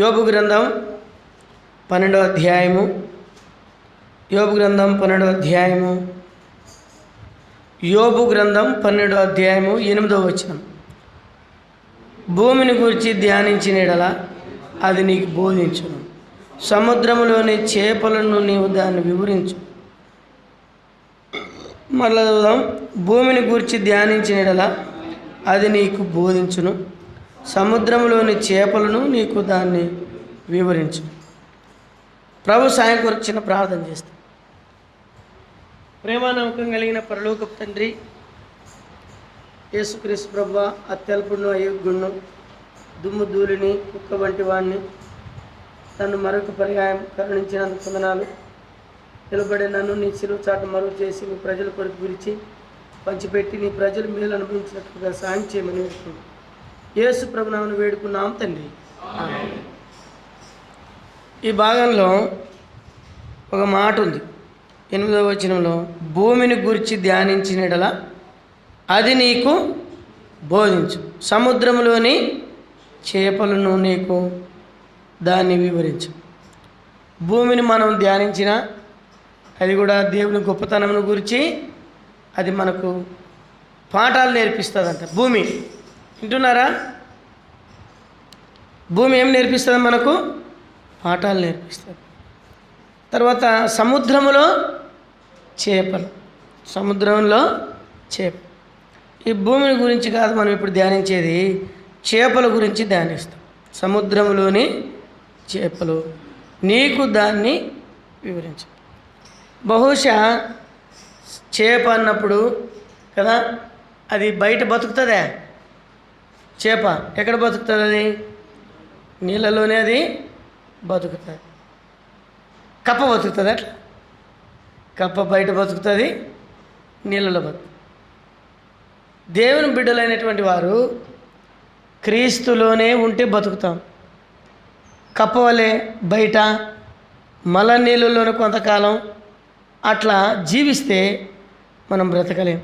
యోబు గ్రంథం 12వ అధ్యాయము. యోబు గ్రంథం 12వ అధ్యాయము. యోబు గ్రంథం 12వ అధ్యాయము 8వ వచనం. భూమిని గురించి ధ్యానించిన యెడల అది నీకు బోధించును, సముద్రములోని చేపలను నీవు దాన్ని వివరించు. మరలా చూద్దాం. భూమిని గురించి ధ్యానించిన యెడల అది నీకు బోధించును, సముద్రంలోని చేపలను నీకు దాన్ని వివరించు. ప్రభు సాయం కొరకు చిన్న ప్రార్థన చేస్తాం. ప్రేమానమ్మకం కలిగిన పరలోకపు తండ్రి, యేసుక్రీస్తు ప్రభువా, అత్యల్పుడును అయోగ్యుడును దుమ్ము ధూళిని కుక్క వంటి వాడిని నన్ను మరొక పర్యాయం కరుణించినందుకు వందనాలు. నిలబడి నన్ను నీ చిరువు చాటు మరుగు చేసి నీ ప్రజల కొరకు విరిచి పంచిపెట్టి నీ ప్రజలు మేలు అనుభవించినట్లుగా సాయం చేయమని వేడుకున్నాను. యేసు ప్రభునామమున వేడుకున్నాం తండ్రి. ఈ భాగంలో ఒక మాట ఉంది. 8వ వచనంలో, భూమిని గురించి ధ్యానించిన యెడల అది నీకు బోధించు, సముద్రంలోని చేపలను నీకు దాన్ని వివరించు. భూమిని మనం ధ్యానించిన అది కూడా దేవుని గొప్పతనమును గురించి అది మనకు పాఠాలు నేర్పిస్తుందంట. భూమి వింటున్నారా? భూమి ఏం నేర్పిస్తుంది? మనకు పాఠాలు నేర్పిస్తుంది. తర్వాత సముద్రములో చేపలు, సముద్రంలో చేప. ఈ భూమిని గురించి కాదు మనం ఇప్పుడు ధ్యానించేది, చేపల గురించి ధ్యానిస్తాం. సముద్రంలోని చేపలు నీకు దాన్ని వివరించు. బహుశా చేప అన్నప్పుడు కదా, అది బయట బతుకుతుందా? చేప ఎక్కడ బతుకుతుంది? అది నీళ్ళలోనే అది బతుకుతుంది. కప్ప బతుకుతుంది అట్లా? కప్ప బయట బతుకుతుంది, నీళ్ళలో బతుకుతుంది. దేవుని బిడ్డలైనటువంటి వారు క్రీస్తులోనే ఉంటే బతుకుతాం. కప్ప వలె బయట మల నీళ్ళలోనే కొంతకాలం అట్లా జీవిస్తే మనం బ్రతకలేం.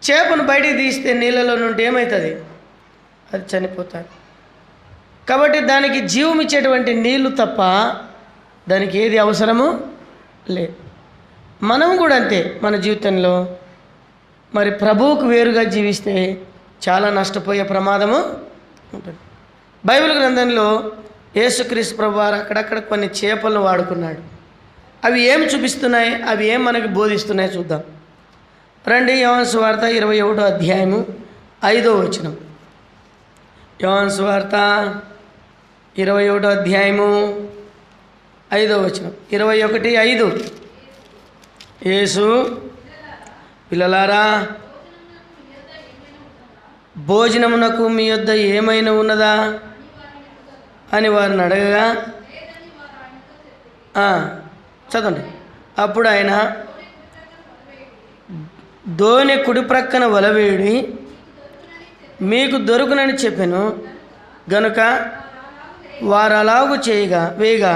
చేపను బయటికి తీస్తే నీళ్ళలో నుండి ఏమవుతుంది? అది చనిపోతుంది. కాబట్టి దానికి జీవం ఇచ్చేటువంటి నీళ్లు తప్ప దానికి ఏది అవసరము లేదు. మనం కూడా అంతే. మన జీవితంలో మరి ప్రభువుకు వేరుగా జీవిస్తే చాలా నష్టపోయే ప్రమాదము ఉంటుంది. బైబిల్ గ్రంథంలో యేసుక్రీస్తు ప్రభువారు అక్కడక్కడ కొన్ని చేపలను వాడుకున్నాడు. అవి ఏం చూపిస్తున్నాయి, అవి ఏం మనకి బోధిస్తున్నాయి చూద్దాం రండి. యోహాను సువార్త 21వ అధ్యాయము 5వ వచనం. యోహాను సువార్త 21వ అధ్యాయము 5వ వచనం. 21:5. యేసు, పిల్లలారా, భోజనమునకు మీ యొద్ద ఏమైనా ఉన్నదా అని వారిని అడగగా, చదవండి. అప్పుడు ఆయన ధోని కుడి ప్రక్కన వలవేడి మీకు దొరుకునని చెప్పాను. గనుక వారు అలాగు వేగా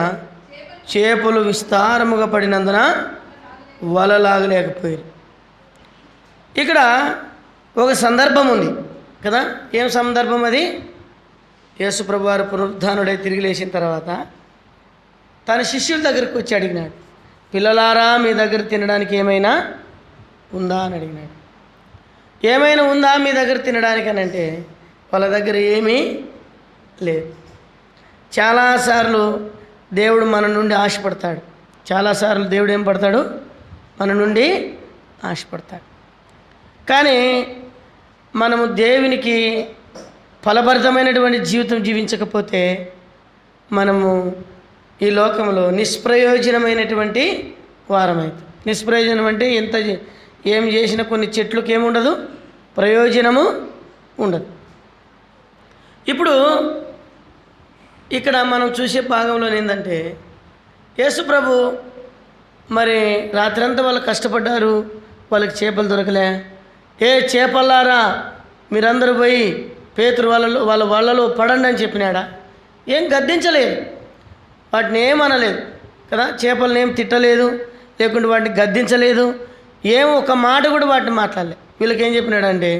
చేపలు విస్తారముగా పడినందున వలలాగలేకపోయారు. ఇక్కడ ఒక సందర్భం ఉంది కదా. ఏం సందర్భం అది? యేసుప్రభు వారు పునరుద్ధానుడై తిరిగి లేచిన తర్వాత తన శిష్యుల దగ్గరికి వచ్చి అడిగినాడు, పిల్లలారా, మీ దగ్గర తినడానికి ఏమైనా ఉందా అని అడిగినాడు. ఏమైనా ఉందా మీ దగ్గర తినడానికి అని అంటే వాళ్ళ దగ్గర ఏమీ లేదు. చాలాసార్లు దేవుడు మన నుండి ఆశపడతాడు. చాలాసార్లు దేవుడు ఏం పడతాడు? మన నుండి ఆశపడతాడు. కానీ మనము దేవునికి ఫలభరితమైనటువంటి జీవితం జీవించకపోతే మనము ఈ లోకంలో నిష్ప్రయోజనమైనటువంటి వారమైతే. నిష్ప్రయోజనం అంటే ఎంత ఏం చేసినా కొన్ని చెట్లకు ఏముండదు, ప్రయోజనము ఉండదు. ఇప్పుడు ఇక్కడ మనం చూసే భాగంలో ఏంటంటే, యేసుప్రభు మరి రాత్రంతా వాళ్ళు కష్టపడ్డారు, వాళ్ళకి చేపలు దొరకలే. ఏ చేపల్లారా, మీరందరూ పోయి పేతురు వాళ్ళలో పడండి అని చెప్పినాడా? ఏం గద్దించలేదు, వాటిని ఏమనలేదు కదా. చేపలను ఏం తిట్టలేదు, లేకుంటే వాటిని గద్దించలేదు, ఏం ఒక మాట కూడా వాటిని మాట్లాడలే. వీళ్ళకి ఏం చెప్పినాడంటే,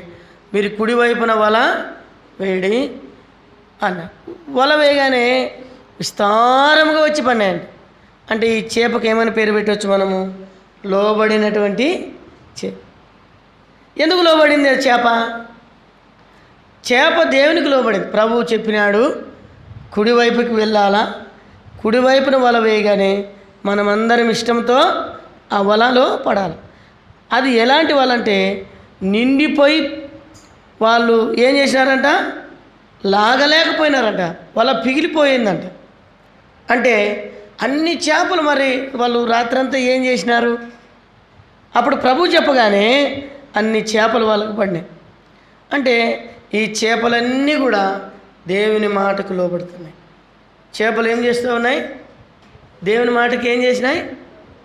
మీరు కుడివైపున వల వేడి అన్న. వల వేయగానే విస్తారముగా వచ్చి పడినాయండి. అంటే ఈ చేపకు ఏమైనా పేరు పెట్టవచ్చు మనము? లోబడినటువంటి చేప. ఎందుకు లోబడింది చేప? చేప దేవునికి లోబడింది. ప్రభువు చెప్పినాడు కుడివైపుకి వెళ్ళాలా, కుడివైపున వల వేయగానే మనమందరం ఇష్టంతో ఆ వలలో పడాలి. అది ఎలాంటి వల అంటే నిండిపోయి వాళ్ళు ఏం చేసినారంట, లాగలేకపోయినారంట, వల పిగిలిపోయిందంట. అంటే అన్ని చేపలు మరి వాళ్ళు రాత్రంతా ఏం చేసినారు? అప్పుడు ప్రభు చెప్పగానే అన్ని చేపలు వాళ్ళకు పడినాయి. అంటే ఈ చేపలన్నీ కూడా దేవుని మాటకు లోబడుతున్నాయి. చేపలు ఏం చేస్తూ ఉన్నాయి? దేవుని మాటకి ఏం చేసినాయి?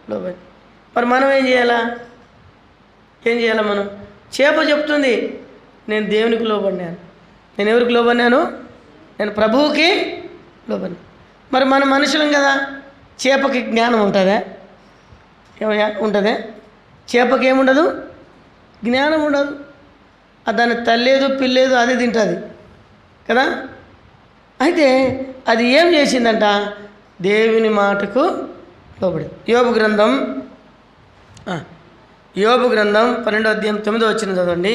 లోబడి. మరి మనం ఏం చేయాలా? మనం? చేప చెప్తుంది నేను దేవునికి లోబడినాను. నేను ఎవరికి లోబడినాను? నేను ప్రభువుకి లోబడినాను. మరి మన మనుషులం కదా, చేపకి జ్ఞానం ఉంటుందా? ఉంటుందే? చేపకి ఏముండదు, జ్ఞానం ఉండదు. దాన్ని తల్లేదు పిల్లేదు అది తింటుంది కదా. అయితే అది ఏం చేసిందంట? దేవుని మాటకు లోబడింది. యోబు గ్రంథం 12వ అధ్యాయం 9వ వచనం చదవండి.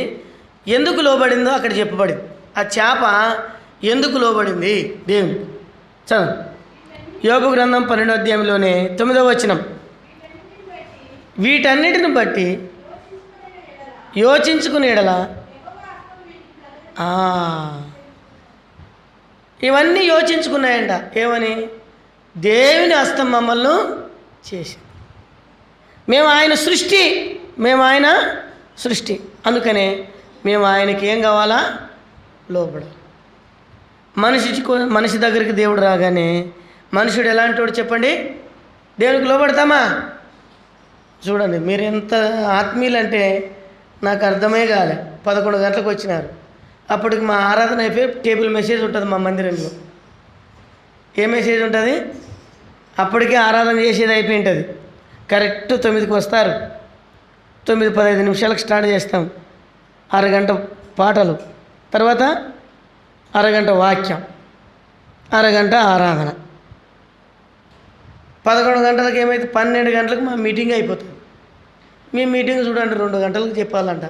ఎందుకు లోబడిందో అక్కడ చెప్పబడింది. ఆ చేప ఎందుకు లోబడింది దేవునికి? చదవండి. యోబు గ్రంథం 12వ అధ్యాయంలోనే 9వ వచనం. వీటన్నిటిని బట్టి యోచించుకునే ఎడల, ఇవన్నీ యోచించుకున్నాయంట. ఏమని? దేవుని హస్తం మమ్మల్ని చేసి, మేము ఆయన సృష్టి, అందుకనే మేము ఆయనకి ఏం కావాలా? లోబడాలి. మనిషి దగ్గరికి దేవుడు రాగానే మనుషుడు ఎలాంటి వాడు చెప్పండి? దేవునికి లోబడతామా? చూడండి, మీరు ఎంత ఆత్మీయులంటే నాకు అర్థమే కాలే. 11 గంటలకు వచ్చినారు. అప్పటికి మా ఆరాధన అయిపోయి టేబుల్ మెసేజ్ ఉంటుంది మా మందిరంలో. ఏ మెసేజ్ ఉంటుంది? అప్పటికే ఆరాధన చేసేది అయిపోయి ఉంటుంది. కరెక్ట్ 9కి వస్తారు. 9:15 నిమిషాలకు స్టార్ట్ చేస్తాం. అరగంట పాటలు, తర్వాత అరగంట వాక్యం, అరగంట ఆరాధన. 11 గంటలకు ఏమైతే 12 గంటలకు మా మీటింగ్ అయిపోతుంది. మీ మీటింగ్ చూడండి 2 గంటలకు చెప్పాలంట.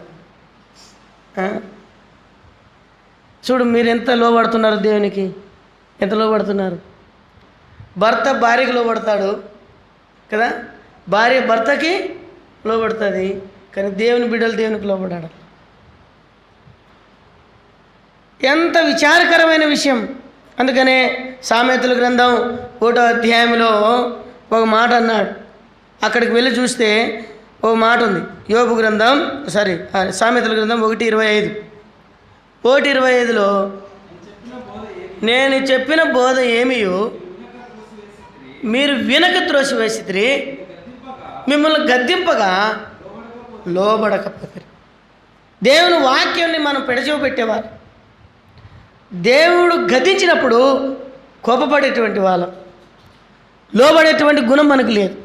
చూడు మీరు ఎంత లోబడుతున్నారు దేవునికి, ఎంత లోబడుతున్నారు. భర్త భార్యకి లోబడతాడు కదా, భార్య భర్తకి లోబడుతుంది. కానీ దేవుని బిడ్డలు దేవునికి లోబడాడు. ఎంత విచారకరమైన విషయం. అందుకనే సామెతల గ్రంథం 1వ అధ్యాయంలో ఒక మాట అన్నాడు. అక్కడికి వెళ్ళి చూస్తే ఓ మాట ఉంది. యోబు గ్రంథం సామెతల గ్రంథం 1:25లో నేను చెప్పిన బోధ ఏమియో మీరు వినక త్రోసివేసిరి, మిమ్మల్ని గద్దింపగా లోబడకపోతారు. దేవుని వాక్యాన్ని మనం పెడచెవి పెట్టేవారు. దేవుడు గద్దించినప్పుడు కోపపడేటువంటి వాళ్ళం, లోబడేటువంటి గుణం మనకు లేదు.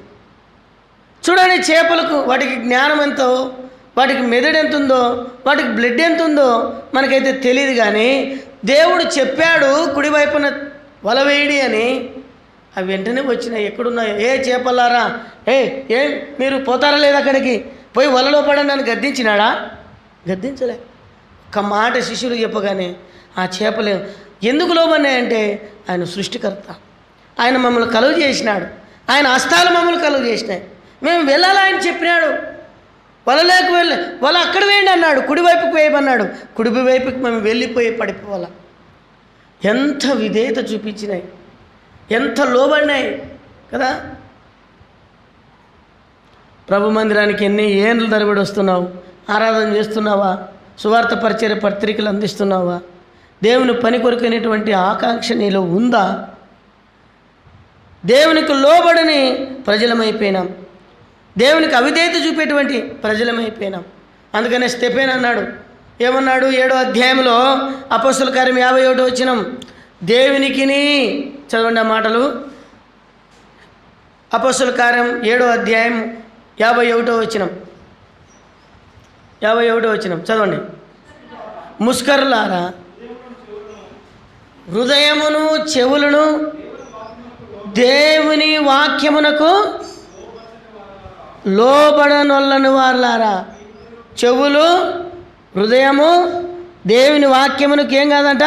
చూడండి, చేపలకు వాటికి జ్ఞానం ఎంతో, వాటికి మెదడు ఎంత ఉందో, వాటికి బ్లడ్ ఎంత ఉందో మనకైతే తెలియదు. కానీ దేవుడు చెప్పాడు కుడివైపున వల వేయడి అని, అవి వెంటనే వచ్చినాయి. ఎక్కడున్నాయో? ఏ చేపలారా, ఏం మీరు పోతారా లేదు అక్కడికి, పోయి వలలో పడండి అని గద్దించినాడా? గద్దించలే. ఒక మాట శిష్యులు చెప్పగానే ఆ చేపలు ఎందుకు లోబడినాయంటే ఆయన సృష్టికర్త, ఆయన మమ్మల్ని కలుగు చేసినాడు, ఆయన హస్తాలు మమ్మల్ని కలుగు చేసినాయి. మేము వెళ్ళాలా ఆయన చెప్పినాడు. వలలోకి వల అక్కడ వేయండి అన్నాడు, కుడివైపుకి వేయమన్నాడు. కుడివైపుకి మేము వెళ్ళిపోయి పడిపోవాల. ఎంత విధేయత చూపించినాయి, ఎంత లోబడినాయి కదా. ప్రభు మందిరానికి ఎన్ని ఏళ్ళు తరబడి వస్తున్నావు, ఆరాధన చేస్తున్నావా, సువార్త పరిచర్య పత్రికలు అందిస్తున్నావా, దేవుని పని కొరకైనటువంటి ఆకాంక్ష నీలో ఉందా? దేవునికి లోబడని ప్రజలమైపోయినాం, దేవునికి అవిధేయత చూపేటువంటి ప్రజలమైపోయినాం. అందుకనే స్టెఫెన్ అన్నాడు, ఏమన్నాడు? 7వ అధ్యాయంలో అపోస్తలుల కార్యం 51వ వచనం, దేవునికిని, చదవండి ఆ మాటలు. అపోస్తలుల కార్యం 7వ అధ్యాయం 51వ వచనం, 51వ వచనం చదవండి. ముస్కరులారా, హృదయమును చెవులను దేవుని వాక్యమునకు లోబడనొల్లని వారులారా. చెవులు, హృదయము దేవుని వాక్యమునకు ఏం కాదంట.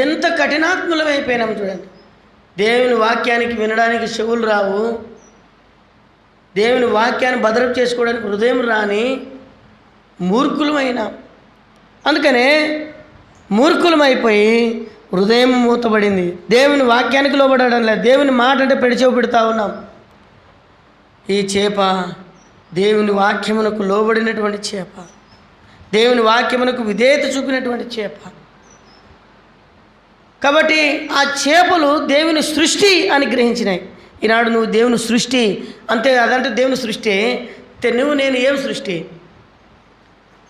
ఎంత కఠినాత్ములమైపోయినాం చూడండి. దేవుని వాక్యానికి వినడానికి చెవులు రావు, దేవుని వాక్యాన్ని భద్రం చేసుకోవడానికి హృదయం రాని మూర్ఖులమైనా. అందుకనే మూర్ఖులమైపోయి హృదయం మూతబడింది, దేవుని వాక్యానికి లోబడడం లేదు, దేవుని మాట అంటే పెడిచెవి పెడతా ఉన్నాం. ఈ చేప దేవుని వాక్యమునకు లోబడినటువంటి చేప, దేవుని వాక్యమునకు విధేయత చూపినటువంటి చేప. కాబట్టి ఆ చేపలు దేవుని సృష్టి అని గ్రహించినాయి. ఈనాడు నువ్వు దేవుని సృష్టి అంతే, అదంటే దేవుని సృష్టి. నువ్వు నేను ఏం సృష్టి?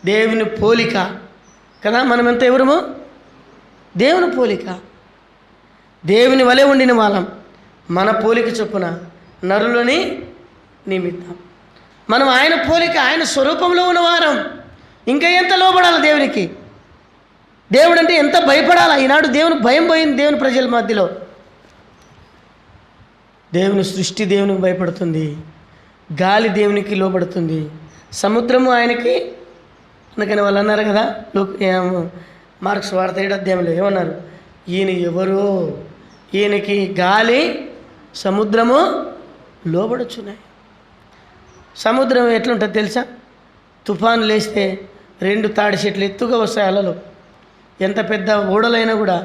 దేవుని పోలిక కదా. మనమెంత ఎవరము? దేవుని పోలిక, దేవుని వలె ఉండిన వాళ్ళం. మన పోలిక చొప్పున నరులని నిమిత్తం మనం ఆయన పోలిక, ఆయన స్వరూపంలో ఉన్నవారం. ఇంకా ఎంత లోబడాలి దేవునికి? దేవుడు అంటే ఎంత భయపడాలా? ఈనాడు దేవుని భయం పోయింది దేవుని ప్రజల మధ్యలో. దేవుని సృష్టి దేవునికి భయపడుతుంది, గాలి దేవునికి లోబడుతుంది, సముద్రము ఆయనకి. అందుకని వాళ్ళు అన్నారు కదా, మార్క్స్ వార్త 7వ అధ్యాయంలో ఏమన్నారు? ఈయన ఎవరో, ఈయనకి గాలి సముద్రము లోబడుచున్నాయి. సముద్రం ఎట్లుంటుంది తెలుసా? తుఫాను లేస్తే 2 తాడి చెట్లు ఎత్తుగా వస్తాయి అలలు. ఎంత పెద్ద ఓడలైనా కూడా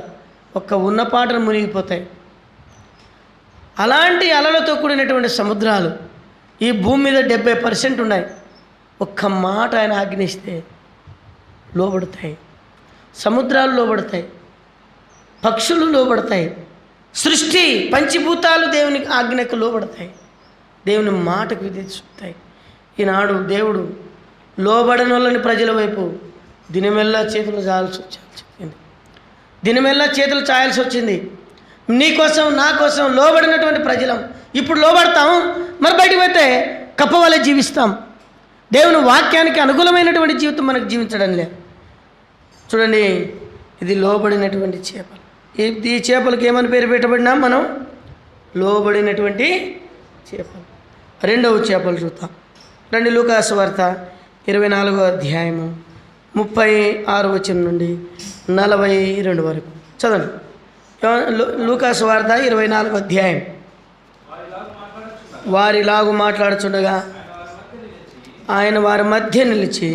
ఒక్క ఉన్న పాటను మునిగిపోతాయి. అలాంటి అలలతో కూడినటువంటి సముద్రాలు ఈ భూమి మీద 70% ఉన్నాయి. ఒక్క మాట ఆయన ఆజ్ఞిస్తే లోబడతాయి. సముద్రాలు లోబడతాయి, పక్షులు లోబడతాయి, సృష్టి పంచభూతాలు దేవుని ఆజ్ఞకు లోబడతాయి, దేవుని మాటకు విధేయత చూపుతాయి. ఈనాడు దేవుడు లోబడనోళ్ళని ప్రజల వైపు దినమెల్లా చేతులు చాయాల్సి వచ్చింది, దినమెల్లా చేతులు చాయాల్సి వచ్చింది. నీకోసం నా కోసం లోబడినటువంటి ప్రజలం ఇప్పుడు లోబడతాం, మరి బయటికి పోతే కప్పవలే జీవిస్తాం. దేవుని వాక్యానికి అనుకూలమైనటువంటి జీవితం మనకు జీవించడం లేదు. చూడండి, ఇది లోబడినటువంటి చేపలు. ఈ చేపలకి ఏమని పేరు పెట్టబడినా మనం? లోబడినటువంటి చేపలు. 2వ చేపలు చూద్దాం. రండి, లూకాసు వార్త 24వ అధ్యాయము 36 వచనం నుండి 42 వరకు చదవండి. లూకాసు వార్త 24వ అధ్యాయం. వారిలాగు మాట్లాడుచుండగా ఆయన వారి మధ్య నిలిచి,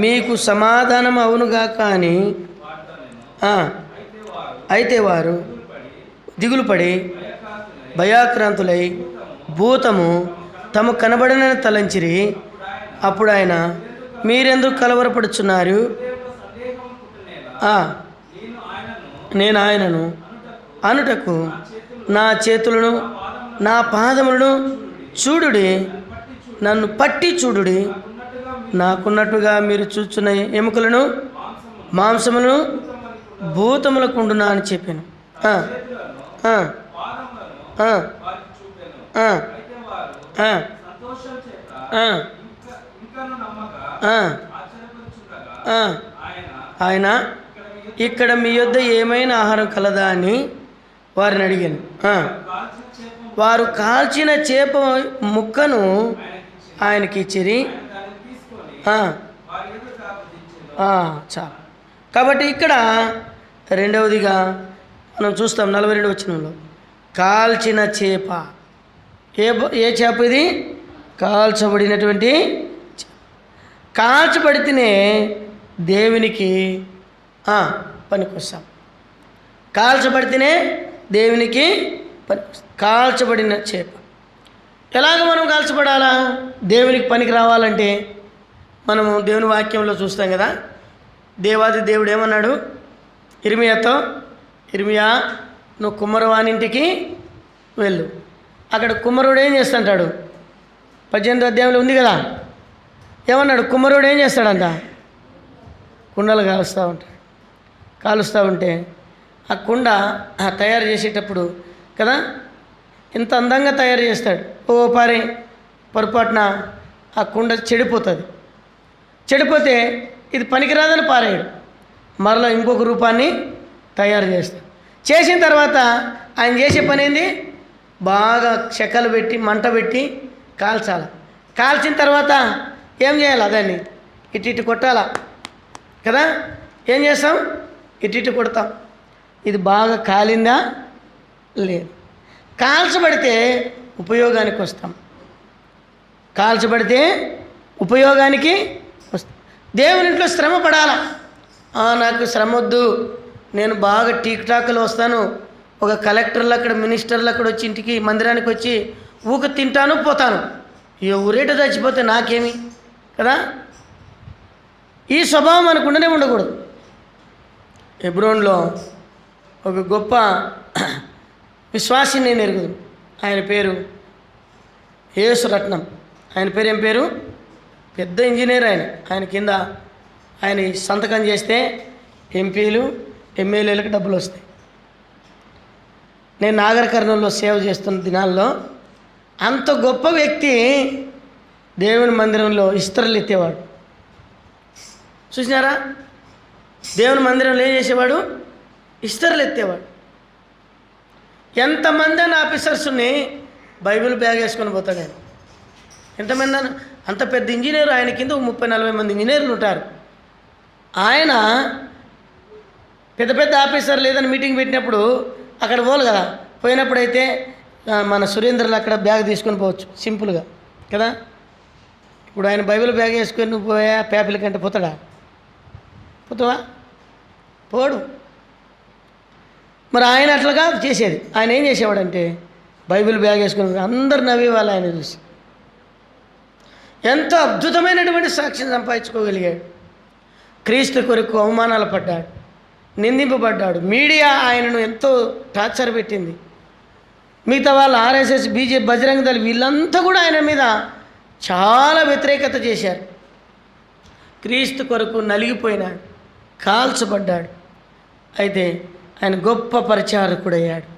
మీకు సమాధానం అవునుగాక అని. అయితే వారు దిగులుపడి భయాక్రాంతులై భూతము తమ కనబడనని తలంచిరి. అప్పుడు ఆయన, మీరెందుకు కలవరపడుచున్నారు? నేను ఆయనను అనుటకు నా చేతులను నా పాదములను చూడుడి, నన్ను పట్టి చూడుడి. నాకున్నట్టుగా మీరు చూచున్న ఎముకలను మాంసములను భూతములకు ఉండునా అని చెప్పాను. ఆయన, ఇక్కడ మీ యొద్ద ఏమైనా ఆహారం కలదా అని వారిని అడిగాను. వారు కాల్చిన చేప ముక్కను ఆయనకి ఇచ్చిరి. చాలు. కాబట్టి ఇక్కడ రెండవదిగా మనం చూస్తాం 42 వచనంలో కాల్చిన చేప. ఏ చేప ఇది? కాల్చబడినటువంటి. కాల్చబడితేనే దేవునికి పనికొస్తాం. కాల్చబడితేనే దేవునికి పనికొస్తాం. కాల్చబడిన చేప. ఎలాగ మనం కాల్చబడాలా? దేవునికి పనికి రావాలంటే మనము దేవుని వాక్యంలో చూస్తాం కదా, దేవాది దేవుడు ఏమన్నాడు ఇర్మియాతో? ఇర్మియా, నువ్వు కుమ్మరవానింటికి వెళ్ళు. అక్కడ కుమ్మరుడు ఏం చేస్తుంటాడు? 18వ అధ్యాయంలో ఉంది కదా, ఏమన్నాడు? కుమ్మరుడు ఏం చేస్తాడంట? కుండలు కాలుస్తూ ఉంటే ఆ కుండ తయారు చేసేటప్పుడు కదా ఎంత అందంగా తయారు చేస్తాడు. పొరపాటున ఆ కుండ చెడిపోతుంది. చెడిపోతే ఇది పనికిరాదని పారేయడు, మరలా ఇంకొక రూపాన్ని తయారు చేస్తాడు. చేసిన తర్వాత ఆయన చేసే పని ఏంది? బాగా చెక్కలు పెట్టి మంట పెట్టి కాల్చాలి. కాల్చిన తర్వాత ఏం చేయాలి? దాన్ని ఇటు కొట్టాలా కదా. ఏం చేస్తాం? ఇటు కొడతాం. ఇది బాగా కాలిందా? లేదు. కాల్చబడితే ఉపయోగానికి వస్తాం. కాల్చబడితే ఉపయోగానికి వస్తాం. దేవుని ఇంట్లో శ్రమ పడాలా. నాకు శ్రమ వద్దు, నేను బాగా టీక్ టాక్లు వస్తాను, ఒక కలెక్టర్లు అక్కడ మినిస్టర్లు అక్కడ వచ్చి ఇంటికి మందిరానికి వచ్చి ఊక తింటాను పోతాను, ఊరేట చచ్చిపోతే నాకేమి కదా. ఈ స్వభావం మనకు ఉండకూడదు. హెబ్రోన్లో ఒక గొప్ప విశ్వాసిని నేను ఎరుగుదు. ఆయన పేరు యేసు రత్నం. ఆయన పేరు ఏం పేరు? పెద్ద ఇంజనీర్. ఆయన కింద ఆయన సంతకం చేస్తే ఎంపీలు ఎమ్మెల్యేలకు డబ్బులు వస్తాయి. నేను నాగర్ కర్నూలులో సేవ చేస్తున్న దినాల్లో అంత గొప్ప వ్యక్తి దేవుని మందిరంలో ఇస్తరులు ఎత్తేవాడు. చూసినారా? దేవుని మందిరంలో ఏం చేసేవాడు? ఇస్తరులు ఎత్తేవాడు. ఎంతమంది అని ఆఫీసర్స్ని బైబిల్ బ్యాగ్ వేసుకొని పోతాడు ఆయన. ఎంతమంది అని? అంత పెద్ద ఇంజనీర్. ఆయన కింద 30-40 మంది ఇంజనీర్లు ఉంటారు. ఆయన పెద్ద పెద్ద ఆఫీసర్లు ఏదైనా మీటింగ్ పెట్టినప్పుడు అక్కడ పోలు కదా. పోయినప్పుడైతే మన సురేంద్రలు అక్కడ బ్యాగ్ తీసుకొని పోవచ్చు సింపుల్గా కదా. ఇప్పుడు ఆయన బైబిల్ బ్యాగ్ వేసుకొని నువ్వు పోయా పేపర్ల కంటే పోతాడా? పోతావా? పోడు. మరి ఆయన అట్లాగా చేసేది. ఆయన ఏం చేసేవాడంటే బైబిల్ బ్యాగ్ వేసుకుని అందరు నవ్వేవాళ్ళు ఆయన చూసి. ఎంతో అద్భుతమైనటువంటి సాక్ష్యం సంపాదించుకోగలిగాడు. క్రీస్తు కొరకు అవమానాలు పడ్డాడు, నిందింపబడ్డాడు. మీడియా ఆయనను ఎంతో టార్చర్ పెట్టింది. మిగతా వాళ్ళు ఆర్ఎస్ఎస్, బీజేపీ, బజరంగ దళ్ వీళ్ళంతా కూడా ఆయన మీద చాలా వ్యతిరేకత చేశారు. క్రీస్తు కొరకు నలిగిపోయినాడు, కాల్చబడ్డాడు. అయితే ఆయన గొప్ప పరిచారకుడయ్యాడు.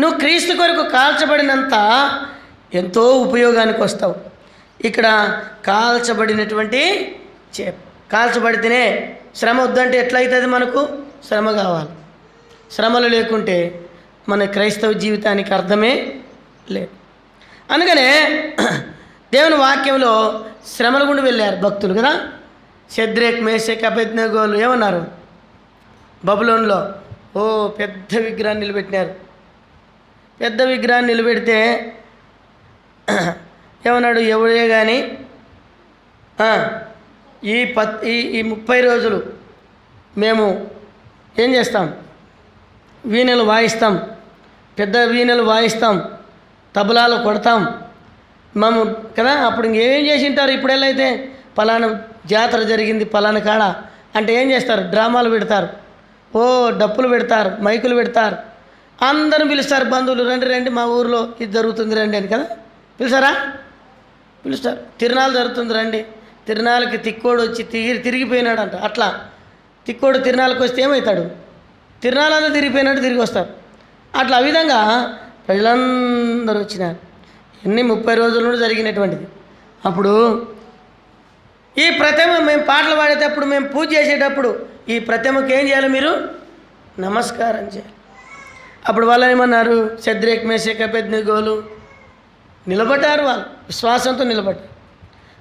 నువ్వు క్రీస్తు కొరకు కాల్చబడినంత ఎంతో ఉపయోగానికి వస్తావు. ఇక్కడ కాల్చబడినటువంటి కాల్చబడితేనే శ్రమ వద్దంటే ఎట్లయితుంది? మనకు శ్రమ కావాలి. శ్రమలు లేకుంటే మన క్రైస్తవ జీవితానికి అర్థమే లేదు. అందుకనే దేవుని వాక్యంలో శ్రమల గుండా వెళ్ళారు భక్తులు కదా. షద్రేక్, మేషక్, అబేద్నెగోలు ఏమన్నారు? బబులోన్లో పెద్ద విగ్రహాన్ని నిలబెట్టినారు. పెద్ద విగ్రహాన్ని నిలబెడితే ఏమన్నాడు? ఎవడే కానీ ఈ 30 రోజులు మేము ఏం చేస్తాం? వీణలు వాయిస్తాం, పెద్ద వీణలు వాయిస్తాం, తబలాలు కొడతాం మేము కదా. అప్పుడు ఇంకేం చేసి ఉంటారు? ఇప్పుడు అయితే పలానా జాతర జరిగింది పలానా కాడ అంటే ఏం చేస్తారు? డ్రామాలు పెడతారు, డప్పులు పెడతారు, మైకులు పెడతారు, అందరూ పిలుస్తారు. బంధువులు రండి రండి మా ఊరిలో ఇది జరుగుతుంది రండి అని కదా. పిలుస్తారా? పిలుస్తారు. తిరునాళ్ళు జరుగుతుంది రండి. తిరునాళ్ళకి తిక్కోడు వచ్చి తిరిగిపోయినాడంట. అట్లా తిక్కోడు తిరునాళ్ళకి వస్తే ఏమవుతాడు? తిరునాళ్ళంతా తిరిగిపోయినట్టు తిరిగి వస్తారు. అట్లా ఆ విధంగా ప్రజలందరూ వచ్చినారు. 30 రోజుల నుండి జరిగినటువంటిది. అప్పుడు ఈ ప్రతిమ మేము పాటలు పాడేటప్పుడు, మేము పూజ చేసేటప్పుడు ఈ ప్రతిమకి ఏం చేయాలి? మీరు నమస్కారం చేయాలి. అప్పుడు వాళ్ళు ఏమన్నారు? షద్రేక్, మేషక్, అబేద్నెగోలు నిలబడ్డారు. వాళ్ళు విశ్వాసంతో నిలబడ్డారు.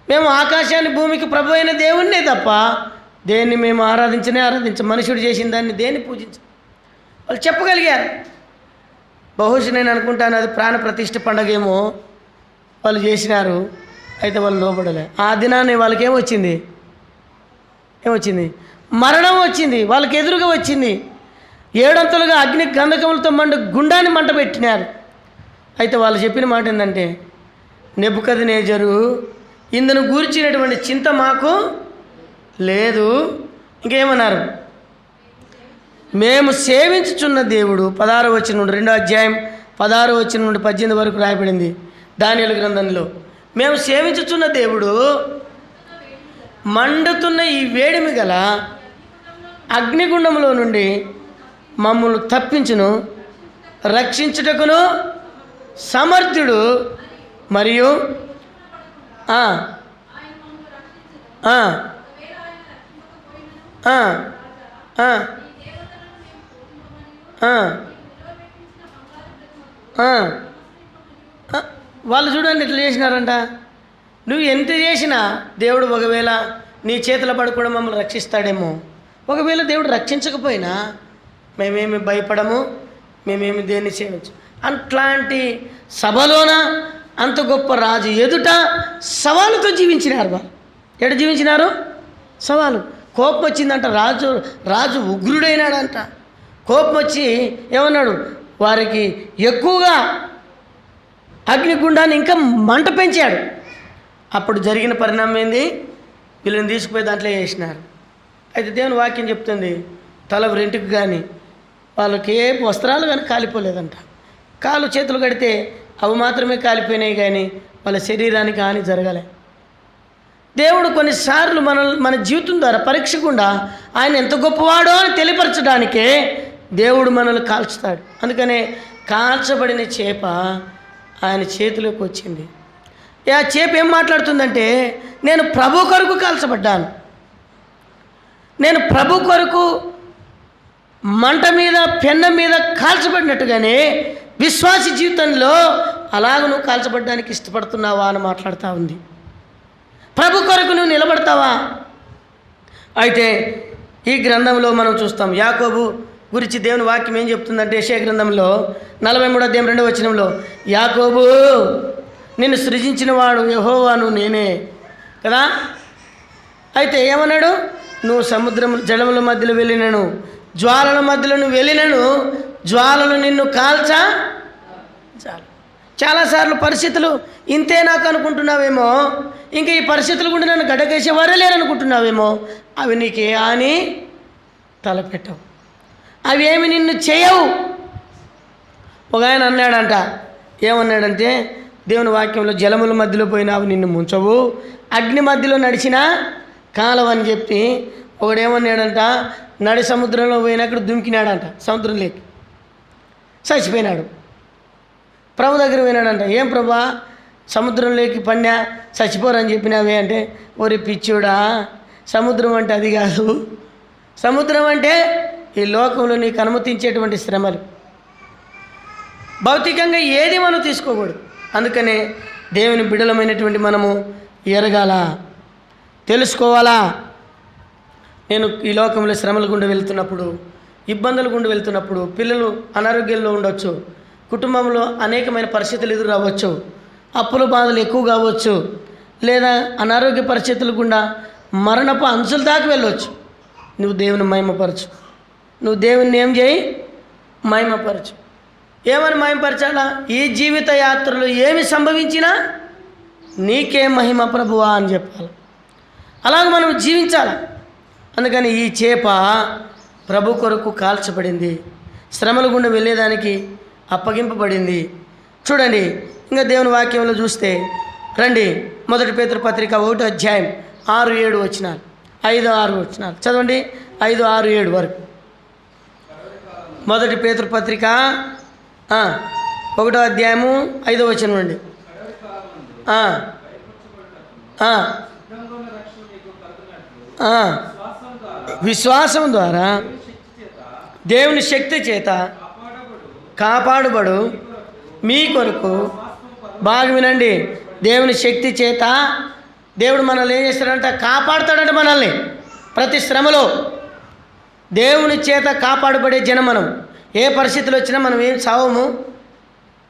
మేము ఆకాశాన్ని భూమికి ప్రభు అయిన దేవుణ్ణే తప్ప దేన్ని మేము ఆరాధించం. మనుషుడు చేసిన దాన్ని దేన్ని పూజించం. వాళ్ళు చెప్పగలిగారు. బహుశా నేను అనుకుంటాను అది ప్రాణ ప్రతిష్ఠ పండగేమో వాళ్ళు చేసినారు. అయితే వాళ్ళు లోబడలే. ఆ దినాన్ని వాళ్ళకి ఏమొచ్చింది? మరణం వచ్చింది. వాళ్ళకి ఎదురుగా వచ్చింది. 7 అంతలుగా అగ్ని గంధకములతో గుండాన్ని మంట పెట్టినారు. అయితే వాళ్ళు చెప్పిన మాట ఏంటంటే, నెబుకద్నెజరు ఇందును గూర్చినటువంటి చింత మాకు లేదు. ఇంకేమన్నారు? మేము సేవించుచున్న దేవుడు 16వ వచనం నుండి 2వ అధ్యాయం 16వ వచనం నుండి 18 వరకు రాయబడింది దానియేలు గ్రంథంలో. మేము సేవించుచున్న దేవుడు మండుతున్న ఈ వేడిమి గల అగ్నిగుండంలో నుండి మమ్మల్ని తప్పించును, రక్షించుటకును సమర్థుడు మరియు ఆ, ఆ, ఆ, ఆ. వాళ్ళు చూడండి ఇట్లా చేసినారంట. నువ్వు ఎంత చేసినా దేవుడు ఒకవేళ నీ చేతిలో పడుకోవడం మమ్మల్ని రక్షిస్తాడేమో. ఒకవేళ దేవుడు రక్షించకపోయినా మేమేమి భయపడము, మేమేమి దేన్ని చేయవచ్చు. అట్లాంటి సభలోన అంత గొప్ప రాజు ఎదుట సవాలుతో జీవించినారు వాళ్ళు. ఎక్కడ జీవించినారు? సవాలు. కోపం వచ్చిందంట. రాజు ఉగ్రుడైనాడంట. కోపం వచ్చి ఏమన్నాడు? వారికి ఎక్కువగా అగ్నిగుండాన్ని ఇంకా మంట పెంచాడు. అప్పుడు జరిగిన పరిణామం ఏంది? వీళ్ళని తీసుకుపోయి దాంట్లో వేసినారు. అయితే దేవుని వాక్యం చెప్తుంది, తల రెంటికి కానీ వాళ్ళకి ఏ వస్త్రాలు కానీ కాలిపోలేదంట. కాలు చేతులు కడితే అవి మాత్రమే కాలిపోయినాయి, కానీ వాళ్ళ శరీరానికి హాని జరగలే. దేవుడు కొన్నిసార్లు మన జీవితం ద్వారా పరీక్షకుండా ఆయన ఎంత గొప్పవాడో అని తెలియపరచడానికే దేవుడు మనల్ని కాల్చుతాడు. అందుకనే కాల్చబడిన చేప ఆయన చేతిలోకి వచ్చింది. ఆ చేప ఏం మాట్లాడుతుందంటే, నేను ప్రభు కొరకు కాల్చబడ్డాను, నేను ప్రభు కొరకు మంట మీద పెన్న మీద కాల్చబడినట్టుగానే విశ్వాసి జీవితంలో అలాగ నువ్వు కాల్చబడ్డానికి ఇష్టపడుతున్నావా అని మాట్లాడుతూ ఉంది. ప్రభు కొరకు నువ్వు నిలబడతావా? అయితే ఈ గ్రంథంలో మనం చూస్తాం, యాకోబు గురించి దేవుని వాక్యం ఏం చెప్తుందంటే, యెషయా గ్రంథంలో 43వ అధ్యాయం 2వ వచనంలో, యాకోబు నిన్ను సృజించిన వాడు యెహోవాను నేనే కదా. అయితే ఏమన్నాడు? నువ్వు సముద్రం జలముల మధ్యలో వెళ్ళినను, జ్వాలల మధ్యలో నువ్వు వెళ్ళినను, జ్వాలలు నిన్ను కాల్చా చాలు. చాలాసార్లు పరిస్థితులు ఇంతే నాకు అనుకుంటున్నావేమో, ఇంకా ఈ పరిస్థితులు కూడా నన్ను గడ్డకేసేవారే లేరనుకుంటున్నావేమో. అవి నీకే అని తలపెట్టవు, అవి ఏమి నిన్ను చేయవు. ఒక ఆయన అన్నాడంట, ఏమన్నాడంటే దేవుని వాక్యంలో, జలముల మధ్యలో పోయినావు నిన్ను ముంచవు, అగ్ని మధ్యలో నడిచినా కాలవని చెప్పి. ఒకడేమన్నాడంట, నడి సముద్రంలో పోయినక్కడ దుమికినాడంట, సముద్రంలోకి చచ్చిపోయినాడు. ప్రభు దగ్గర పోయినాడంట, ఏం ప్రభా సముద్రంలోకి పడినా చచ్చిపోరని చెప్పినావే అంటే, ఓరి పిచ్చోడా, సముద్రం అంటే అది కాదు. సముద్రం అంటే ఈ లోకంలో నీకు అనుమతించేటువంటి శ్రమలు. భౌతికంగా ఏది మనం తీసుకోకూడదు. అందుకనే దేవుని బిడ్డలమైనటువంటి మనము ఎరగాల, తెలుసుకోవాలా. నేను ఈ లోకంలో శ్రమల గుండా వెళ్తున్నప్పుడు, ఇబ్బందుల గుండా వెళ్తున్నప్పుడు, పిల్లలు అనారోగ్యంలో ఉండొచ్చు, కుటుంబంలో అనేకమైన పరిస్థితులు ఎదురు రావచ్చు, అప్పుల బాధలు ఎక్కువ కావచ్చు, లేదా అనారోగ్య పరిస్థితుల గుండా మరణపు అంచుల దాకా వెళ్ళవచ్చు. నువ్వు దేవుని మహిమపరచు, నువ్వు దేవుని ఏం చేయి? మహిమపరచు. ఏమని మహిమపరచాలా? ఈ జీవిత యాత్రలో ఏమి సంభవించినా నీకే మహిమ ప్రభువా అని చెప్పాలి. అలాగ మనం జీవించాలి. అందుకని ఈ చేప ప్రభు కొరకు కాల్చబడింది, శ్రమల గుండా వెళ్ళేదానికి అప్పగింపబడింది. చూడండి, ఇంకా దేవుని వాక్యంలో చూస్తే రండి, 1 పేతురు పత్రిక 1వ అధ్యాయం 6-7 వచనాలు, 5-6 వచనాలు చదవండి. 5-6-7 వరకు 1 పేతురు పత్రిక 1వ అధ్యాయము 5వ వచనం నుండి. విశ్వాసం ద్వారా దేవుని శక్తి చేత కాపాడుబడు మీ కొరకు, బాగా వినండి, దేవుని శక్తి చేత దేవుడు మనల్ని ఏం చేస్తాడంట? కాపాడుతాడంట మనల్ని. ప్రతి శ్రమలో దేవుని చేత కాపాడబడే జనం మనం. ఏ పరిస్థితులు వచ్చినా మనం ఏం సావము,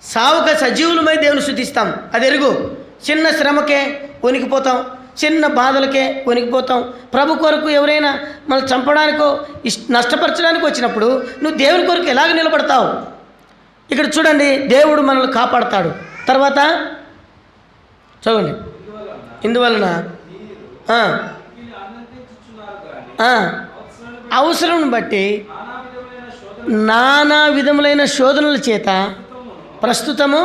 సావుక సజీవులమై దేవుని స్తుతిస్తాం. అది ఎరుగు. చిన్న శ్రమకే వణికిపోతాం, చిన్న బాధలకే వణికిపోతాం. ప్రభు కొరకు ఎవరైనా మనం చంపడానికో నష్టపరచడానికి వచ్చినప్పుడు నువ్వు దేవుని కొరకు ఎలాగ నిలబడతావు? ఇక్కడ చూడండి, దేవుడు మనల్ని కాపాడతాడు. తర్వాత చదవండి, ఇందువలన అవసరం బట్టి నానా విధములైన శోధనల చేత ప్రస్తుతము,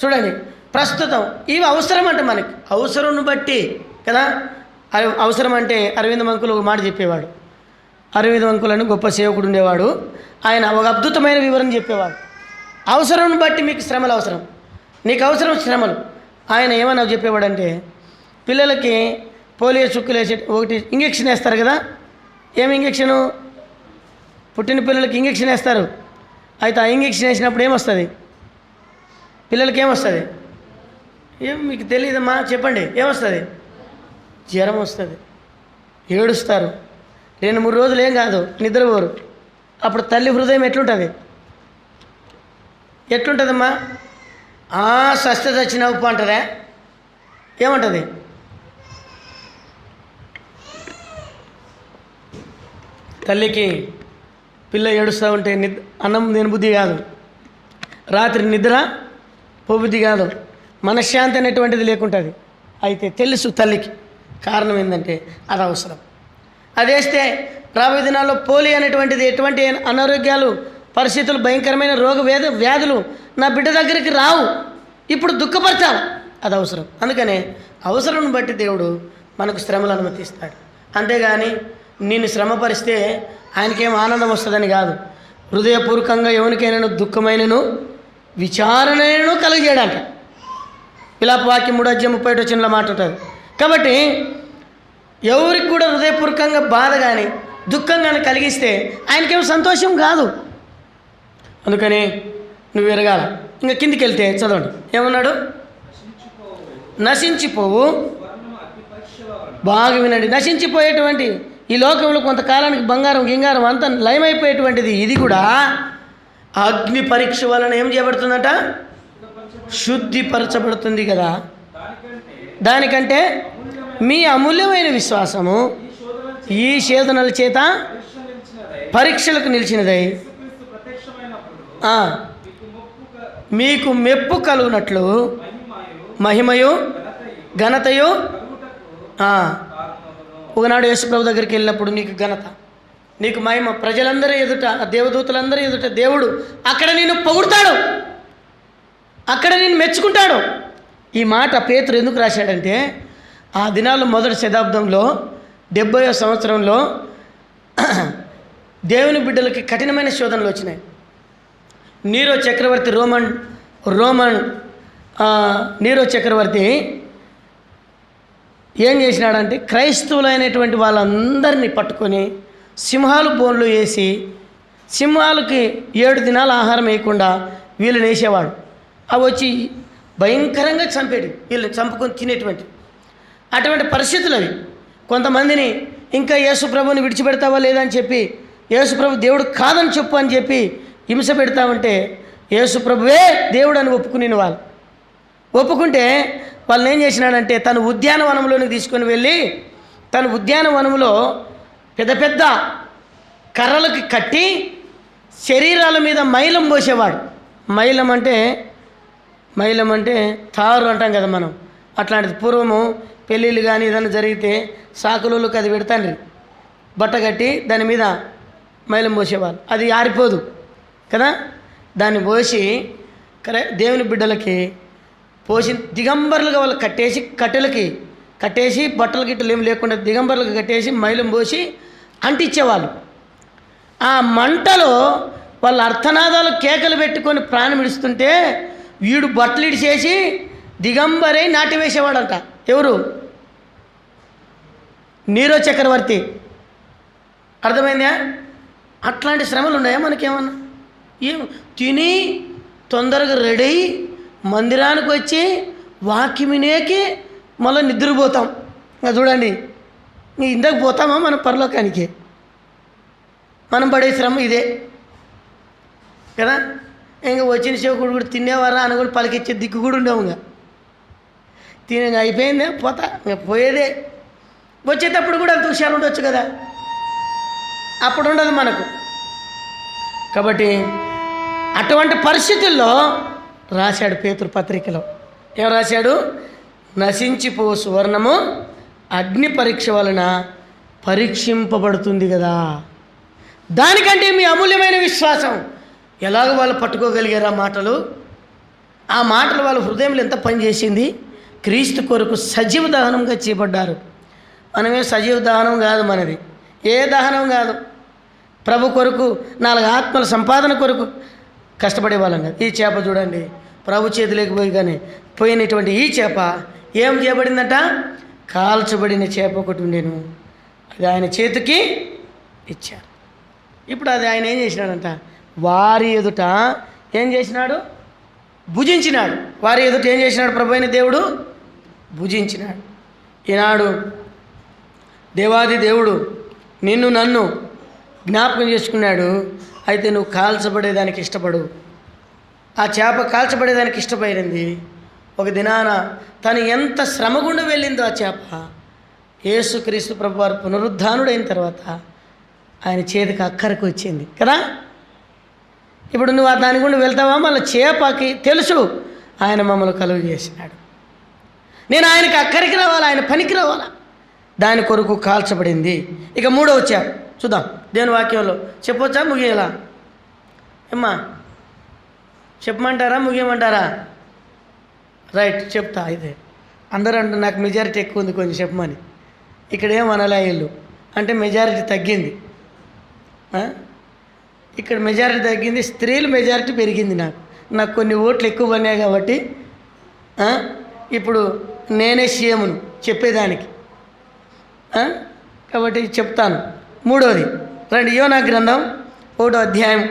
చూడండి, ప్రస్తుతం ఇవి అవసరం అంటే మనకి అవసరం బట్టి కదా. అవసరం అంటే అరవింద్ మంకులు ఒక మాట చెప్పేవాడు. అరవింద్ మంకులు అని గొప్ప సేవకుడు ఉండేవాడు. ఆయన ఒక అద్భుతమైన వివరణ చెప్పేవాడు. అవసరం బట్టి మీకు శ్రమలు అవసరం, నీకు అవసరం శ్రమలు. ఆయన ఏమన్నా చెప్పేవాడంటే, పిల్లలకి పోలియో చుక్కులు వేసే ఒకటి ఇంజెక్షన్ వేస్తారు కదా. ఏమి ఇంజెక్షను? పుట్టిన పిల్లలకి ఇంజెక్షన్ వేస్తారు. అయితే ఆ ఇంజెక్షన్ వేసినప్పుడు ఏమొస్తుంది? పిల్లలకి ఏమొస్తుంది? ఏం మీకు తెలియదమ్మా, చెప్పండి. ఏమొస్తుంది? జ్వరం వస్తుంది, ఏడుస్తారు, 2-3 రోజులు ఏం కాదు, నిద్రపోరు. అప్పుడు తల్లి హృదయం ఎట్లుంటుందమ్మా? సస్తే చచ్చిన ఉప్పు అంటారా? ఏమంటుంది? తల్లికి పిల్ల ఏడుస్తూ ఉంటే అన్నం తిన బుద్ధి కాదు, రాత్రి నిద్ర పోబుద్ధి కాదు, మనశ్శాంతి అనేటువంటిది లేకుంటుంది. అయితే తెలుసు తల్లికి. కారణం ఏంటంటే అది అవసరం. అది వేస్తే రాబోయే దినాల్లో పోలియో అనేటువంటిది, ఎటువంటి అనారోగ్యాలు, పరిస్థితులు, భయంకరమైన వ్యాధులు నా బిడ్డ దగ్గరికి రావు. ఇప్పుడు దుఃఖపరచాలి, అది అవసరం. అందుకనే అవసరం బట్టి దేవుడు మనకు శ్రమలు అనుమతిస్తాడు. అంతేగాని నిన్ను శ్రమపరిస్తే ఆయనకేం ఆనందం వస్తుందని కాదు. హృదయపూర్వకంగా ఎవరికైనా దుఃఖమైనను విచారణను కలుగజేయడంట. విలాప వాక్యం 3:31 మాట ఉంటుంది. కాబట్టి ఎవరికి కూడా హృదయపూర్వకంగా బాధ కానీ దుఃఖం కానీ కలిగిస్తే ఆయనకేమో సంతోషం కాదు. అందుకని నువ్వు ఎరగాల. ఇంకా కిందికి వెళ్తే చదవండి, ఏమన్నాడు? నశించిపోవు, బాగా వినండి, నశించిపోయేటువంటి ఈ లోకంలో కొంతకాలానికి బంగారం గింగారం అంతా లయమైపోయేటువంటిది ఇది కూడా అగ్ని పరీక్ష వలన ఏం చేయబడుతుందట? శుద్ధిపరచబడుతుంది కదా. దానికంటే మీ అమూల్యమైన విశ్వాసము ఈ శోధనల చేత పరీక్షలకు నిలిచినదై మీకు మెప్పు కలుగునట్లు మహిమయు ఘనతయు. ఒకనాడు యేసుప్రభు దగ్గరికి వెళ్ళినప్పుడు నీకు ఘనత, నీకు మహిమ, ప్రజలందరూ ఎదుట, దేవదూతలందరూ ఎదుట దేవుడు అక్కడ నిన్ను పొగుడతాడు, అక్కడ నిన్ను మెచ్చుకుంటాడు. ఈ మాట పేతురు ఎందుకు రాశాడంటే, ఆ దినాల్లో మొదటి శతాబ్దంలో 70వ సంవత్సరంలో దేవుని బిడ్డలకి కఠినమైన శోధనలు వచ్చినాయి. నీరో చక్రవర్తి నీరో చక్రవర్తి ఏం చేసినాడంటే క్రైస్తవులైనటువంటి వాళ్ళందరినీ పట్టుకొని సింహాలు బోన్లు వేసి సింహాలకి 7 దినాలు ఆహారం వేయకుండా వీళ్ళని వేసేవాడు. అవి వచ్చి భయంకరంగా చంపేది, వీళ్ళని చంపుకొని తినేటువంటి అటువంటి పరిస్థితులు అవి. కొంతమందిని ఇంకా యేసుప్రభుని విడిచిపెడతావా లేదని చెప్పి, యేసుప్రభు దేవుడు కాదని చెప్పు అని చెప్పి హింస పెడతామంటే యేసుప్రభువే దేవుడు అని ఒప్పుకునే వాళ్ళు. ఒప్పుకుంటే వాళ్ళని ఏం చేసినాడంటే తను ఉద్యానవనంలోకి తీసుకొని వెళ్ళి తను ఉద్యానవనంలో పెద్ద పెద్ద కర్రలకి కట్టి శరీరాల మీద మైలం పోసేవాడు. మైలం అంటే తారు అంటాం కదా మనం. అట్లాంటిది పూర్వము పెళ్ళిళ్ళు కానీ ఏదైనా జరిగితే సాకులోకి అది పెడతాండ్రి, బట్ట కట్టి దాని మీద మైలం పోసేవాళ్ళు. అది ఆరిపోదు కదా, దాన్ని పోసి దేవుని బిడ్డలకి పోసి దిగంబర్లుగా వాళ్ళు కట్టేసి బట్టలు గిట్టలు ఏం లేకుండా దిగంబర్లకు కట్టేసి మైలం పోసి అంటించేవాళ్ళు. ఆ మంటలో వాళ్ళ అర్థనాదాలు కేకలు పెట్టుకొని ప్రాణం ఇడుస్తుంటే వీడు బట్టలు ఇడిచేసి దిగంబరై నాటి వేసేవాడంట. ఎవరు? నీరో చక్రవర్తి. అర్థమైందా? అట్లాంటి శ్రమలు ఉన్నాయా మనకేమన్నా? ఏం తిని తొందరగా రెడీ అయ్యి మందిరానికి వచ్చి వాక్యమినేకి మళ్ళీ నిద్రపోతాం. ఇంకా చూడండి, ఇందాక పోతామా మనం పరలోకానికి? మనం పడే శ్రమ ఇదే కదా. ఇంకా వచ్చిన సేవకుడు కూడా తినేవారా అని కూడా పలికిచ్చే దిక్కు కూడా ఉండేవు. ఇంకా తినే అయిపోయిందే పోతా, ఇంకా పోయేదే. వచ్చేటప్పుడు కూడా అంత హుషారు ఉండొచ్చు కదా, అప్పుడు ఉండదు మనకు. కాబట్టి అటువంటి పరిస్థితుల్లో రాశాడు పేతురు పత్రికలో. ఏం రాశాడు? నశించిపో సువర్ణము అగ్ని పరీక్ష వలన పరీక్షింపబడుతుంది కదా. దానికంటే మీ అమూల్యమైన విశ్వాసం. ఎలాగ వాళ్ళు పట్టుకోగలిగారు ఆ మాటలు వాళ్ళ హృదయంలో ఎంత పనిచేసింది. క్రీస్తు కొరకు సజీవ దహనంగా చేయబడ్డారు. మనమే సజీవ దహనం కాదు, మనది ఏ దహనం కాదు. ప్రభు కొరకు 4 ఆత్మల సంపాదన కొరకు కష్టపడే వాళ్ళం కాదు. ఈ చేప చూడండి, ప్రభు చేతిలోకి పోయినటువంటి ఈ చేప ఏం చేయబడిందట? కాల్చబడిన చేప ఒకటి ఉండేను, అది ఆయన చేతికి ఇచ్చారు. ఇప్పుడు అది ఆయన ఏం చేసినాడంట, వారి ఎదుట ఏం చేసినాడు, భుజించినాడు. వారి ఎదుట ఏం చేసినాడు ప్రభు అయిన దేవుడు, భుజించినాడు. ఈనాడు దేవాది దేవుడు నిన్ను నన్ను జ్ఞాపకం చేసుకున్నాడు. అయితే నువ్వు కాల్చబడేదానికి ఇష్టపడు. ఆ చేప కాల్చబడేదానికి ఇష్టపడింది. ఒక దినాన తను ఎంత శ్రమ గుండా వెళ్ళిందో ఆ చేప, యేసుక్రీస్తు ప్రభు వారు పునరుద్ధానుడైన తర్వాత ఆయన చేతికి అక్కరకు వచ్చింది కదా. ఇప్పుడు నువ్వు దాని గుండా వెళ్తావా? మళ్ళీ చేపకి తెలుసు ఆయన మమ్మల్ని కలుగు చేసినాడు, నేను ఆయనకి అక్కడికి రావాలా, ఆయన పనికి రావాలా, దాని కొరకు కాల్చబడింది. ఇక మూడో చేప చూద్దాం దేవుని వాక్యంలో. చెప్పొచ్చా, ముగియలా? ఏమ్మా చెప్పమంటారా, ముగియమంటారా? రైట్, చెప్తా. అయితే అందరూ అంటే నాకు మెజారిటీ ఎక్కువ ఉంది కొంచెం చెప్పమని. ఇక్కడ ఏమనలే వీళ్ళు, అంటే మెజారిటీ తగ్గింది. ఇక్కడ మెజారిటీ తగ్గింది, స్త్రీల మెజారిటీ పెరిగింది. నాకు కొన్ని ఓట్లు ఎక్కువ పడినాయి కాబట్టి ఇప్పుడు నేనే సీఎంను చెప్పేదానికి. కాబట్టి చెప్తాను. మూడవది రండి, యోనా గ్రంథం 1వ అధ్యాయం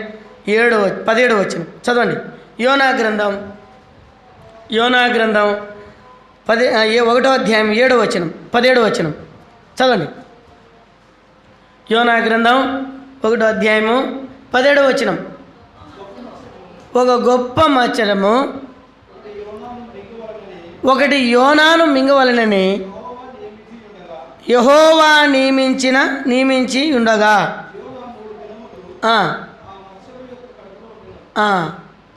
17వ వచనం చదవండి. యోనా గ్రంథం 1వ అధ్యాయం 7వ వచనం 17వ వచనం చదవండి. యోనా గ్రంథం 1వ అధ్యాయము 17వ వచనం. ఒక గొప్ప మత్సరము ఒకటి యోనాను మింగవలనని యెహోవా నియమించి ఉండగా.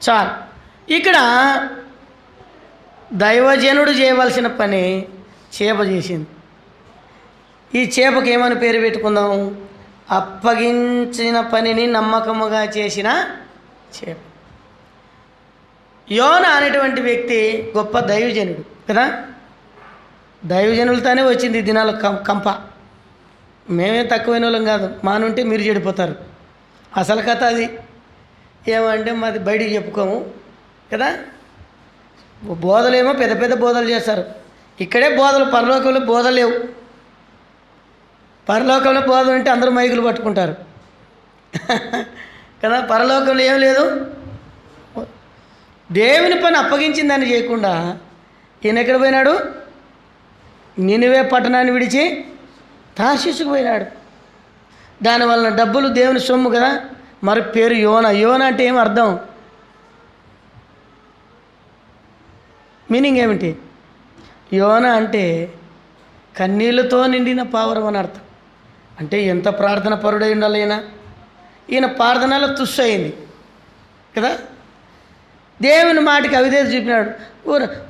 చాలు. ఇక్కడ దైవజనుడు చేయవలసిన పని చేప చేసింది. ఈ చేపకి ఏమని పేరు పెట్టుకుందాం? అప్పగించిన పనిని నమ్మకముగా చేసిన చేప. యోనా అనేటువంటి వ్యక్తి గొప్ప దైవజనుడు కదా. దైవజనులతోనే వచ్చింది ఈ దినాల కంప. మేమే తక్కువైన వాళ్ళం కాదు, మానుంటే మీరు చెడిపోతారు. అసలు కథ అది. ఏమంటే మాది బయటికి చెప్పుకోము కదా. బోధలేమో పెద్ద పెద్ద బోధలు చేస్తారు. ఇక్కడే బోధలు, పరలోకంలో బోధలు లేవు. పరలోకంలో బోధ ఉంటే అందరూ మైకులు పట్టుకుంటారు కదా. పరలోకంలో ఏం లేదు. దేవుని పని అప్పగించిందని చేయకుండా ఈయన ఎక్కడ పోయినాడు? నినివే పట్టణాన్ని విడిచి తార్షీషుకు పోయినాడు. దానివలన డబ్బులు దేవుని సొమ్ము కదా. మరి పేరు యోనా. యోనా అంటే ఏం అర్థం? మీనింగ్ ఏమిటి? యోనా అంటే కన్నీళ్ళతో నిండిన పావురం అని అర్థం. అంటే ఎంత ప్రార్థన పరుడై ఉండాలి ఈయన. ఈయన ప్రార్థనలో తుస్సు అయింది కదా. దేవుని మాటికి అవిధేయత చూపినాడు.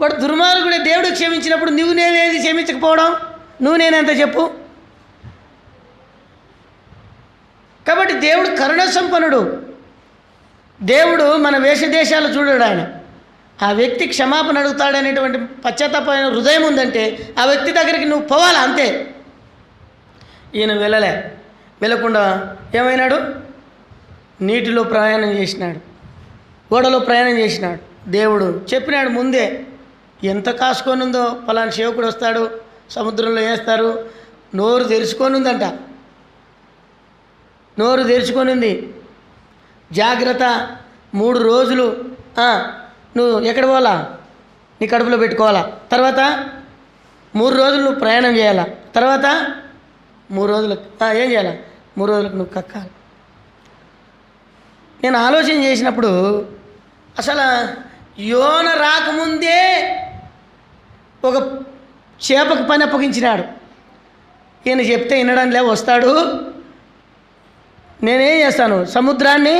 వాడు దుర్మార్గుడే. దేవుడు క్షమించినప్పుడు నువ్వు నేనేది క్షమించకపోవడం, నువ్వు నేనెంత చెప్పు. కాబట్టి దేవుడు కరుణ సంపన్నుడు. దేవుడు మన వేషదేశాలు చూడడు. ఆయన ఆ వ్యక్తి క్షమాపణ అడుగుతాడనేటువంటి పశ్చాత్తాపమైన హృదయం ఉందంటే ఆ వ్యక్తి దగ్గరికి నువ్వు పోవాలా, అంతే. ఈయన వెళ్ళకుండా ఏమైనాడు? నీటిలో ప్రయాణం చేసినాడు, ఓడలో ప్రయాణం చేసినాడు. దేవుడు చెప్పినాడు ముందే, ఎంత కాసుకొని ఉందో, పలానా సేవకుడు వస్తాడు, సముద్రంలో వేస్తారు. నోరు తెరుచుకొని ఉందంట, నోరు తెరుచుకొని ఉంది. జాగ్రత్త, 3 రోజులు నువ్వు ఎక్కడ పోవాలా? నీ కడుపులో పెట్టుకోవాలా. తర్వాత 3 రోజులు నువ్వు ప్రయాణం చేయాలా. తర్వాత 3 రోజులకు ఏం చేయాలా? 3 రోజులకు నువ్వు కక్కాలి. నేను ఆలోచన చేసినప్పుడు అసలు యోన రాకముందే ఒక చేపకు పని అప్పగించినాడు. ఈయన చెప్తే వినడంలే, వస్తాడు. నేనేం చేస్తాను? సముద్రాన్ని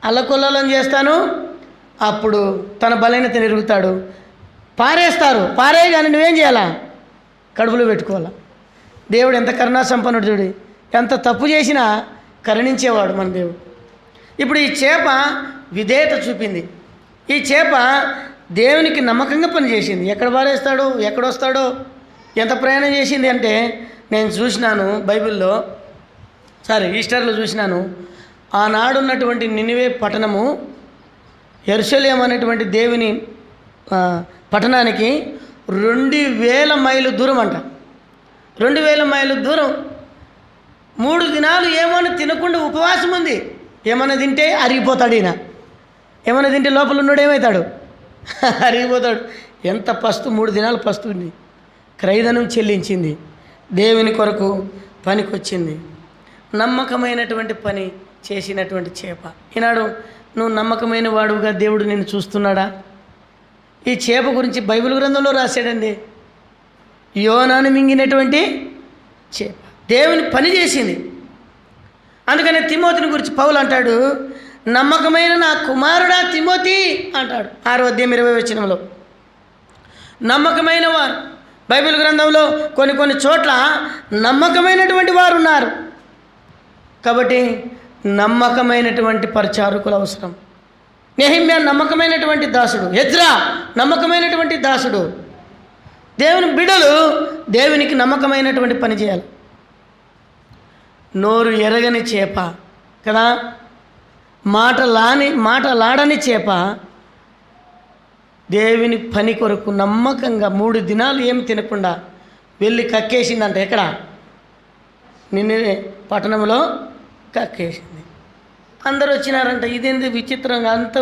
అల్లకొల్లోలం చేస్తాను. అప్పుడు తన బలహీనత ఎరుగుతాడు. పారే కానీ నువ్వేం చేయాలా? కడుపులో పెట్టుకోవాలా. దేవుడు ఎంత కరుణా సంపన్నుడు చూడు. ఎంత తప్పు చేసినా కరుణించేవాడు మన దేవుడు. ఇప్పుడు ఈ చేప విధేయత చూపింది. ఈ చేప దేవునికి నమ్మకంగా పనిచేసింది. ఎక్కడ పారేస్తాడో, ఎక్కడొస్తాడో, ఎంత ప్రయాణం చేసింది అంటే నేను చూసినాను బైబిల్లో, ఈస్టర్లో చూసినాను. ఆనాడున్నటువంటి నినివే పట్టణము యెరూషలేము అనేటువంటి దేవుని పట్టణానికి 2000 మైలు దూరం అంట. 2000 మైలు దూరం 3 దినాలు ఏమన్నా తినకుండా ఉపవాసం ఉంది. ఏమన్నా తింటే అరిగిపోతాడు ఈయన. ఏమన్నా తింటే లోపల ఉన్నాడు ఏమవుతాడు? అరిగిపోతాడు. ఎంత పస్తు, 3 దినాలు పస్తు ఉంది. క్రయధనం చెల్లించింది, దేవుని కొరకు పనికొచ్చింది. నమ్మకమైనటువంటి పని చేసినటువంటి చేప. ఈనాడు నువ్వు నమ్మకమైన వాడుగా దేవుడు నిన్ను చూస్తున్నాడా? ఈ చేప గురించి బైబిల్ గ్రంథంలో రాశాడండి. యోనాను మింగినటువంటి చేప దేవుని పని చేసింది. అందుకనే తిమోతిని గురించి పౌలు అంటాడు, నమ్మకమైన నా కుమారుడా తిమోతి అంటాడు 6:20 నమ్మకమైన వారు. బైబిల్ గ్రంథంలో కొన్ని చోట్ల నమ్మకమైనటువంటి వారు ఉన్నారు. కాబట్టి నమ్మకమైనటువంటి పరిచారకులు అవసరం. నెహెమ్యా నమ్మకమైనటువంటి దాసుడు, ఎజ్రా నమ్మకమైనటువంటి దాసుడు. దేవుని బిడ్డలు దేవునికి నమ్మకమైనటువంటి పని చేయాలి. నోరు ఎరగని చేప కదా, మాటలాడని చేప దేవుని పని కొరకు నమ్మకంగా 3 దినాలు ఏం తినకుండా వెళ్ళి కక్కేసిందంట. ఎక్కడ? నిన్నే పట్టణంలో కక్కేసింది. అందరూ వచ్చినారంట. ఇదేంది విచిత్రంగా, అంత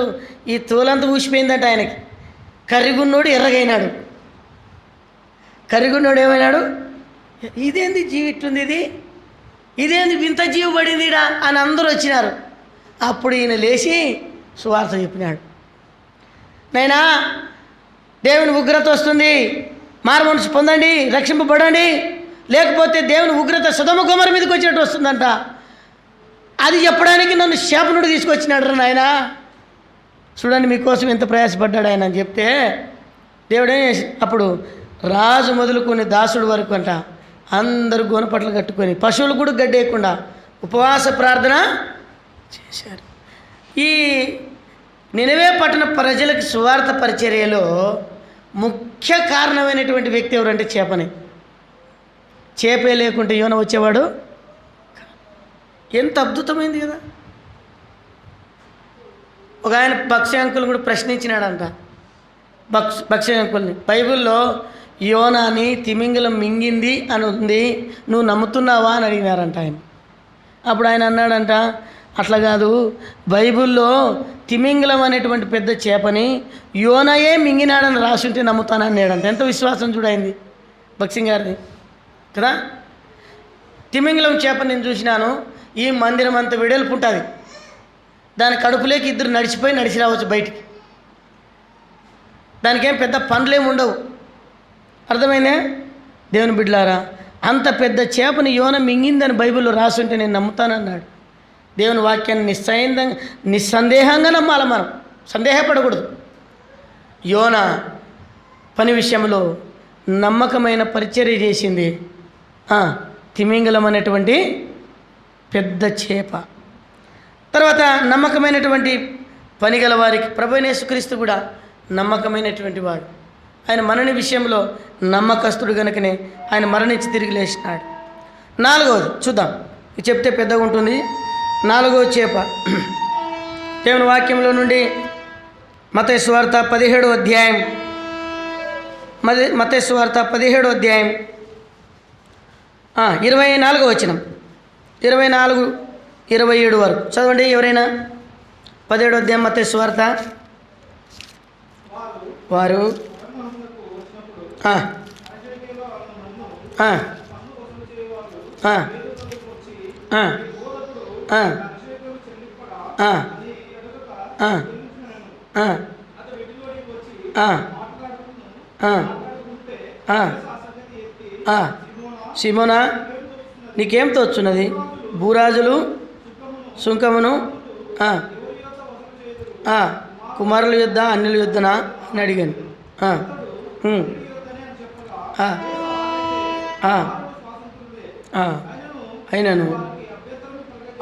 ఈ తోలంతా ఊసిపోయిందంట ఆయనకి. కర్రిగున్నోడు ఎర్రగైనాడు. కర్రిగున్నోడు ఏమైనాడు? ఇదేంది జీవి ఇట్లుంది, ఇదేంది వింత జీవి పడిందిడా అని అందరూ వచ్చినారు. అప్పుడు ఈయన లేచి సువార్త చెప్పినాడు. నైనా దేవుని ఉగ్రత వస్తుంది, మారుమనసు పొందండి, రక్షింపబడండి, లేకపోతే దేవుని ఉగ్రత సొదొమ గొమొర్రా మీదకి వచ్చినట్టు వస్తుందంట. అది చెప్పడానికి నన్ను శాపనుడు తీసుకొచ్చినాడు రా నాయన. చూడండి మీకోసం ఎంత ప్రయాసపడ్డాడు ఆయన అని చెప్తే, దేవుడే అప్పుడు రాజు మొదలుకొని దాసుడు వరకు అంట అందరూ గోనపట్లు కట్టుకొని పశువులు కూడా గడ్డేయకుండా ఉపవాస ప్రార్థన చేశారు. ఈ నినవే పట్టణ ప్రజలకు సువార్త పరిచర్యలో ముఖ్య కారణమైనటువంటి వ్యక్తి ఎవరంటే చేపనే. చేపే లేకుంటే యోన వచ్చేవాడు. ఎంత అద్భుతమైంది కదా. ఒక ఆయన భక్ష్య అంకులు కూడా ప్రశ్నించినాడంట. భక్ష్య అంకుల్ని, బైబిల్లో యోనాని తిమింగలం మింగింది అని ఉంది, నువ్వు నమ్ముతున్నావా అని అడిగినారంట ఆయన. అప్పుడు ఆయన అన్నాడంట, అట్లా కాదు, బైబిల్లో తిమింగలం అనేటువంటి పెద్ద చేపని యోనయే మింగినాడని రాసుంటే నమ్ముతానన్నాడంట. ఎంత విశ్వాసం చూడైంది భక్సింగ్ గారిది కదా. తిమింగలం చేప నేను చూసినాను, ఈ మందిరం అంత వెడల్పు ఉంటుంది, దాని కడుపులోకి 2 నడిచి రావచ్చు బయటికి. దానికేం పెద్ద పనులేమి ఉండవు. అర్థమైందే దేవుని బిడ్డలారా? అంత పెద్ద చేపని యోన మింగిందని బైబిల్లో రాసుంటే నేను నమ్ముతానన్నాడు. దేవుని వాక్యాన్ని నిస్సందేహంగా నమ్మాలి మనం, సందేహపడకూడదు. యోన పని విషయంలో నమ్మకమైన పరిచర్య చేసింది. తిమింగలం అనేటువంటి పెద్ద చేప. తర్వాత నమ్మకమైనటువంటి పని గల వారికి ప్రభువైన యేసుక్రీస్తు కూడా నమ్మకమైనటువంటి వాడు. ఆయన మరణి విషయంలో నమ్మకస్తుడు కనుకనే ఆయన మరణించి తిరిగి లేచినాడు. 4వది చూద్దాం, ఇది చెప్తే పెద్దగా ఉంటుంది. 4వ చేప దేవుని వాక్యంలో నుండి మత్తయి సువార్త 17వ అధ్యాయం, మత్తయి సువార్త 17వ అధ్యాయం 24వ వచనం, 24-27 వరకు చదవండి ఎవరైనా. 17వ అధ్యాయం మత్తయి సువార్త. వారు సిమోనా నీకేం తోచున్నది? భూరాజులు సుంకమును కుమారుల యుద్ధ అన్యుల యుద్ధనా అని అడిగాను.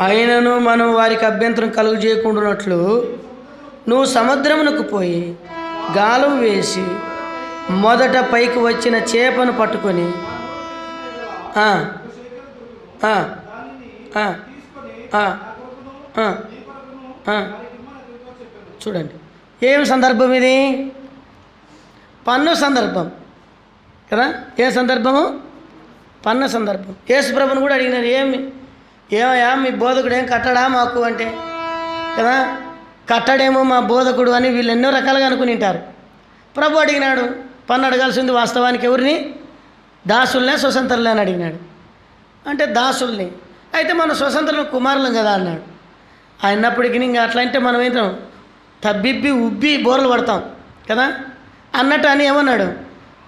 అయినను మనం వారికి అభ్యంతరం కలుగు చేయకుండానట్లు నువ్వు సముద్రమునకు పోయి గాలం వేసి మొదట పైకి వచ్చిన చేపను పట్టుకొని చూడండి ఏం సందర్భం ఇది? పన్ను సందర్భం. కదా. ఏ సందర్భము? పన్న సందర్భం. యేసుప్రభుని కూడా అడిగినారు, ఏమయ్యా మీ బోధకుడు ఏం కట్టడా మాకు అంటే కదా, కట్టడేమో మా బోధకుడు అని వీళ్ళు ఎన్నో రకాలుగా అనుకుని ఉంటారు. ప్రభు అడిగినాడు, పన్ను అడగాల్సింది వాస్తవానికి ఎవరిని? దాసుల్నే స్వతంత్రులే అని అడిగినాడు. అంటే దాసుల్ని అయితే మనం స్వతంత్రుల కుమారులం కదా అన్నాడు. అయినప్పటికీ ఇంకా అట్లా అంటే మనం ఏంటాం, తబ్బిబ్బి ఉబ్బి బోర్లు పడతాం కదా అన్నట్టు అని ఏమన్నాడు,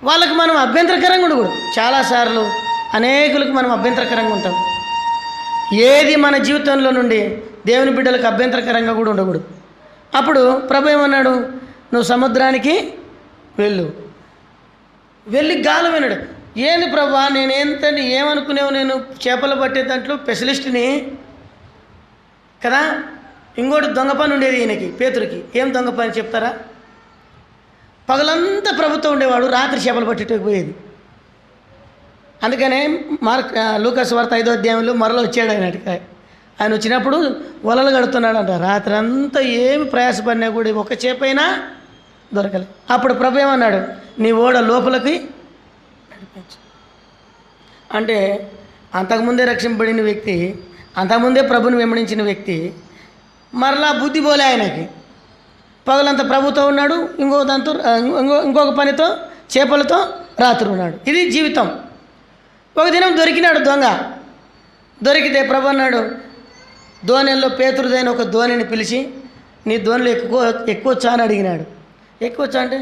వాళ్ళకి మనం అభ్యంతరకరంగా ఉండకూడదు. చాలాసార్లు అనేకులకు మనం అభ్యంతరకరంగా ఉంటాం. ఏది మన జీవితంలో నుండి దేవుని బిడ్డలకు అభ్యంతరకరంగా కూడా ఉండకూడదు. అప్పుడు ప్రభు ఏమన్నాడు, నువ్వు సముద్రానికి వెళ్ళి గాలం విన్నాడు. ఏంది ప్రభా, నేనేంతని ఏమనుకునేవు, నేను చేపలు పట్టే దాంట్లో స్పెషలిస్ట్ని కదా. ఇంకోటి దొంగ పని ఉండేది ఈయనకి, పేతురికి. ఏం దొంగ పని చెప్తారా? పగలంతా ప్రభుత్వం ఉండేవాడు, రాత్రి చేపలు పట్టేటకు పోయేది. అందుకనే లూకాసు వార్త 5వ అధ్యాయంలో మరల వచ్చాడు ఆయన వచ్చినప్పుడు వలలు కడుతున్నాడు అంట. రాత్రి అంతా ఏమి ప్రయాసపడినా కూడా ఒక చేపైనా దొరకలేదు. అప్పుడు ప్రభు ఏమన్నాడు, నీ ఓడ లోపలికి నడిపించు అంటే అంతకుముందే రక్షింపబడిన వ్యక్తి, అంతకుముందే ప్రభుని వెంబడించిన వ్యక్తి మరలా బుద్ధి పోలే ఆయనకి. పగలంతా ప్రభుతో ఉన్నాడు, ఇంకొక పనితో చేపలతో రాత్రి ఉన్నాడు. ఇది జీవితం. ఒక దినం దొరికినాడు దొంగ. దొరికితే ప్రభు అన్నాడు, ధోనిలో పేతురుదైన ఒక ధోనిని పిలిచి, నీ ధోనిలో ఎక్కువచ్చా అని అడిగినాడు. ఎక్కువచ్చా అంటే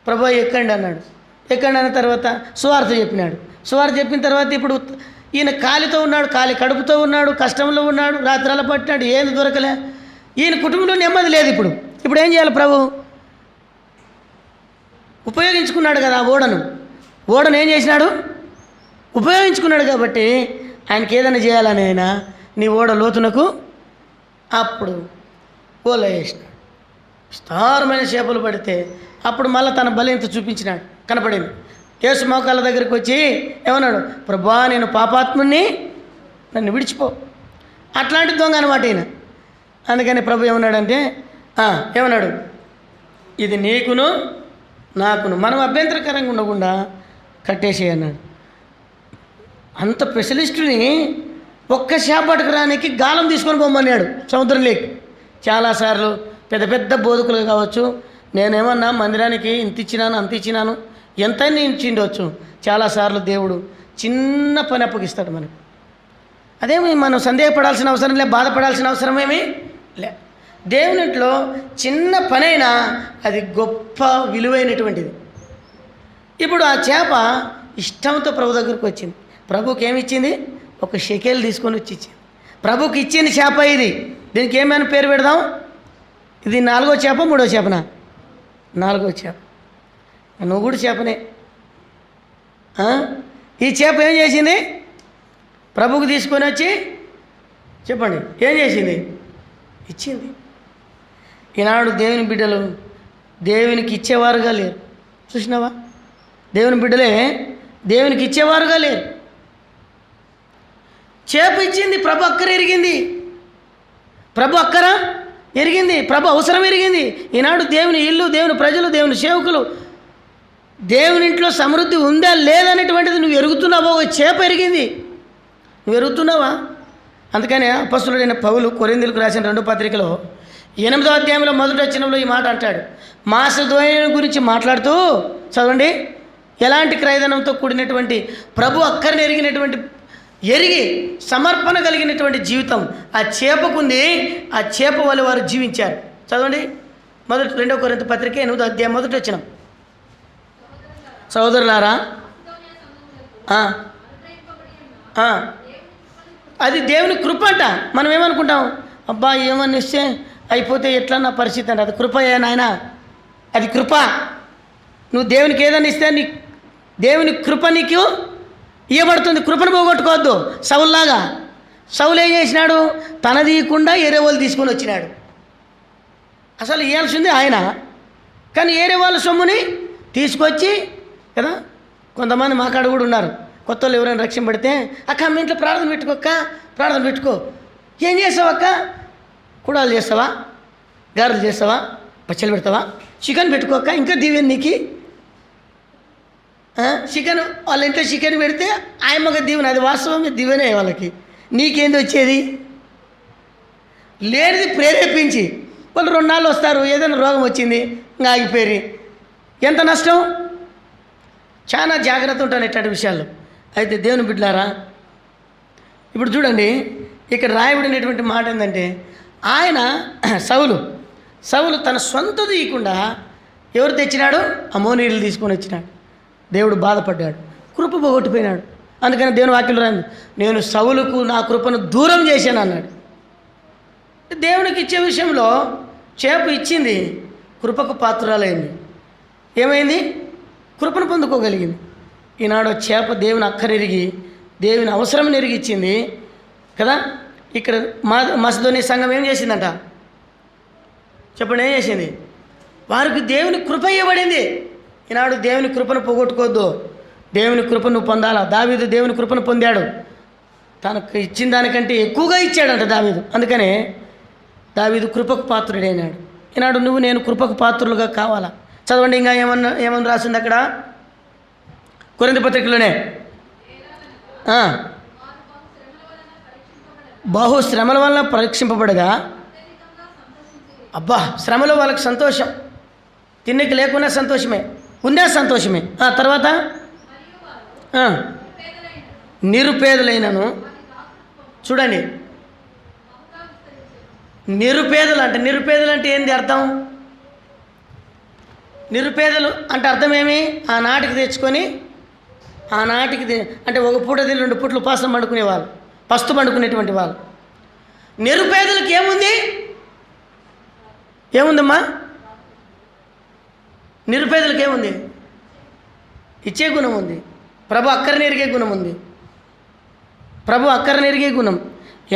ప్రభు ఎక్కండి అన్నాడు. ఎక్కండి అన్న తర్వాత సువార్త చెప్పినాడు. సువార్త చెప్పిన తర్వాత ఇప్పుడు ఈయన కాలితో ఉన్నాడు, కాలి కడుపుతో ఉన్నాడు, కష్టంలో ఉన్నాడు, రాత్రాల పట్టినాడు, ఏంది దొరకలే. ఈయన కుటుంబంలో నెమ్మది లేదు. ఇప్పుడు ఏం చేయాలి? ప్రభు ఉపయోగించుకున్నాడు కదా ఓడను ఏం చేసినాడు? ఉపయోగించుకున్నాడు. కాబట్టి ఆయనకి ఏదైనా చేయాలని ఆయన నీ ఓడ లోతునకు అప్పుడు ఓల వేసినాడు. విస్తారమైన చేపలు పడితే అప్పుడు మళ్ళీ తన బలింత చూపించినాడు, కనపడింది. యేసు మోకాళ్ళ దగ్గరికి వచ్చి ఏమన్నాడు, ప్రభా నేను పాపాత్ముని, నన్ను విడిచిపో. అట్లాంటి దొంగ అనమాట ఈయన. అందుకని ప్రభు ఏమన్నాడంటే ఏమన్నాడు, ఇది నీకును నాకును మనం అభ్యంతరకరంగా ఉండకుండా కట్టేసేయి అన్నాడు. అంత స్పెషలిస్టుని ఒక్క చేపట్టుకు రానికి గాలం తీసుకొని పోమన్నాడు సముద్రంలోకి. చాలాసార్లు పెద్ద పెద్ద బోధకులు కావచ్చు, నేనేమన్నా మందిరానికి ఇంత ఇచ్చినాను అంత ఇచ్చినాను ఎంత ఇచ్చిండవచ్చు. చాలాసార్లు దేవుడు చిన్న పని అప్పగిస్తాడు మనకు. అదేమి మనం సందేహపడాల్సిన అవసరం లే, బాధపడాల్సిన అవసరం ఏమీ లే. దేవునింట్లో చిన్న పనైనా అది గొప్ప విలువైనటువంటిది. ఇప్పుడు ఆ చేప ఇష్టంతో ప్రభు దగ్గరకు వచ్చింది. ప్రభుకి ఏమి ఇచ్చింది? ఒక షెకెల్ తీసుకొని వచ్చి ఇచ్చింది. ప్రభుకి ఇచ్చిన చేప ఇది. దీనికి ఏమైనా పేరు పెడదాం? ఇది 4వ చేప 3వ చేపనా? 4వ చేప. నువ్వు కూడా చేపనే. ఈ చేప ఏం చేసింది? ప్రభుకి తీసుకొని వచ్చి చెప్పండి ఏం చేసింది? ఇచ్చింది. ఈనాడు దేవుని బిడ్డలు దేవునికి ఇచ్చేవారుగా లేరు. చూసినావా? దేవుని బిడ్డలే దేవునికి ఇచ్చేవారుగా లేరు. చేప ఇచ్చింది, ప్రభు అక్కర ఎరిగింది. ప్రభు అక్కర ఎరిగింది, ప్రభు అవసరం ఎరిగింది. ఈనాడు దేవుని ఇల్లు, దేవుని ప్రజలు, దేవుని సేవకులు, దేవుని ఇంట్లో సమృద్ధి ఉందా లేదనేటువంటిది నువ్వు ఎరుగుతున్నావా? చేప ఎరిగింది, నువ్వు ఎరుగుతున్నావా? అందుకనే అపొస్తలుడైన పౌలు కొరింథీయులకు రాసిన 2వ పత్రికలో 8వ అధ్యాయంలో 1వ వచనంలో ఈ మాట అంటాడు. మాసిదోనియ గురించి మాట్లాడుతూ చదవండి. ఎలాంటి క్రయధనంతో కూడినటువంటి ప్రభు అక్కరని ఎరిగి సమర్పణ కలిగినటువంటి జీవితం ఆ చేపకుంది. ఆ చేప వల్ల వారు జీవించారు. చదవండి 2వ కొరింథీ పత్రిక 8వ అధ్యాయం 1వ వచనం. సహోదరులారా, అది దేవుని కృప అంట. మనం ఏమనుకుంటాం, అబ్బా ఏమని ఇస్తే అయిపోతే ఎట్లా నా పరిస్థితి అంటే, అది కృపయే నాయన, అది కృప. నువ్వు దేవునికి ఏదైనా ఇస్తే దేవుని కృప నీకు ఇవ్వబడుతుంది. కృపను పోగొట్టుకోవద్దు. సౌల్లాగా సౌలు ఏం చేసినాడు? తనదీయకుండా ఏరే వాళ్ళు తీసుకొని వచ్చినాడు. అసలు ఇవ్వాల్సింది ఆయన, కానీ ఏరే వాళ్ళ సొమ్ముని తీసుకొచ్చి కదా. కొంతమంది మా కాడ కూడా ఉన్నారు, కొత్త వాళ్ళు ఎవరైనా రక్షింపడితే, అక్క మీ ఇంట్లో ప్రార్థన పెట్టుకోక్క, ప్రార్థన పెట్టుకో. ఏం చేస్తావు అక్క? కుడాలు చేస్తావా, గారెలు చేస్తావా, పచ్చళ్ళు పెడతావా, చికెన్ పెట్టుకోక్క, ఇంకా దీవెన నీకు చికెన్ వాళ్ళ ఇంట్లో చికెన్ పెడితే ఆయమ్మగా దీవెన, అది వాస్తవమే దీవెనే వాళ్ళకి. నీకేంది వచ్చేది? లేనిది ప్రేరేపించి వాళ్ళు 2 నాళ్ళు వస్తారు, ఏదైనా రోగం వచ్చింది ఇంకా ఆగిపోయి ఎంత నష్టం. చాలా జాగ్రత్త ఉంటాను ఇట్లాంటి విషయాల్లో. అయితే దేవుని బిడ్డలారా, ఇప్పుడు చూడండి ఇక్కడ రాయబడినటువంటి మాట ఏంటంటే, ఆయన సౌలు తన సొంతది ఇవ్వకుండా ఎవరు తెచ్చినాడు? అమోనీయులు తీసుకొని వచ్చినాడు. దేవుడు బాధపడ్డాడు, కృప పోగొట్టిపోయినాడు. అందుకని దేవుని వాక్యంలో రాంది, నేను సౌలుకు నా కృపను దూరం చేశాను అన్నాడు. దేవునికి ఇచ్చే విషయంలో చేప ఇచ్చింది, కృపకు పాత్రలైంది. ఏమైంది? కృపను పొందుకోగలిగింది. ఈనాడు చేప దేవుని అక్కరెరిగి దేవుని అవసరం ఎరిగి ఇచ్చింది కదా. ఇక్కడ మసదోని సంఘం ఏం చేసిందంట చెప్పండి? ఏం చేసింది? వారికి దేవుని కృప ఇవ్వబడింది. ఈనాడు దేవుని కృపను పోగొట్టుకోవద్దు, దేవుని కృపను పొందాలా. దావీదు దేవుని కృపను పొందాడు, తనకు ఇచ్చిన దానికంటే ఎక్కువగా ఇచ్చాడంట దావీదు. అందుకనే దావీదు కృపకు పాత్రుడైనాడు. ఈనాడు నువ్వు నేను కృపకు పాత్రులుగా కావాలా? చదవండి, ఇంకా ఏమని రాసింది అక్కడ కొరింథీ పత్రికలోనే, బహు శ్రమల వలన పరీక్షింపబడగా. అబ్బా, శ్రమలో వాళ్ళకి సంతోషం, తిన్నికి లేకున్నా సంతోషమే, ఉన్నా సంతోషమే. తర్వాత నిరుపేదలైనను. చూడండి, నిరుపేదలు అంటే ఏంది అర్థం? నిరుపేదలు అంటే అర్థం ఏమి? ఆనాటికి తెచ్చుకొని అంటే ఒక పూట 2 పూటలు ఉపాసం పండుకునేవాళ్ళు, పస్తు పండుకునేటువంటి వాళ్ళు. నిరుపేదలకు ఏముందమ్మా? నిరుపేదలకు ఏముంది? ఇచ్చే గుణం ఉంది. ప్రభు అక్కరని ఎరిగే గుణం.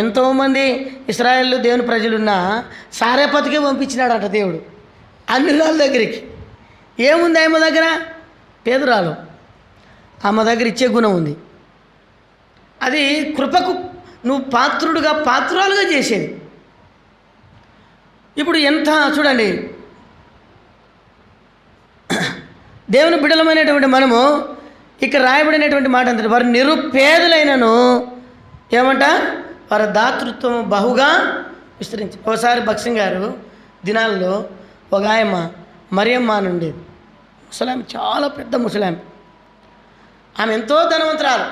ఎంతోమంది ఇశ్రాయేలు దేవుని ప్రజలున్నా సారేపతికే పంపించినాడంట దేవుడు అన్ని రాళ్ళ దగ్గరికి. ఏముంది ఆమె దగ్గర? పేదరాలు. ఆమె దగ్గర ఇచ్చే గుణం ఉంది. అది కృపకు నువ్వు పాత్రురాలుగా చేసేది. ఇప్పుడు ఎంత చూడండి, దేవుని బిడ్డలమైనటువంటి మనము ఇక్కడ రాయబడినటువంటి మాట అంతే, వారు నిరుపేదలైనను ఏమంట? వారి దాతృత్వం బహుగా విస్తరించి. ఒకసారి భక్సింగ్ గారు దినాల్లో ఒక ఆయమ్మ మరియమ్మ అని ఉండేది, ముసలామె, చాలా పెద్ద ముసలామె. ఆమె ఎంతో ధనవంతురాలు.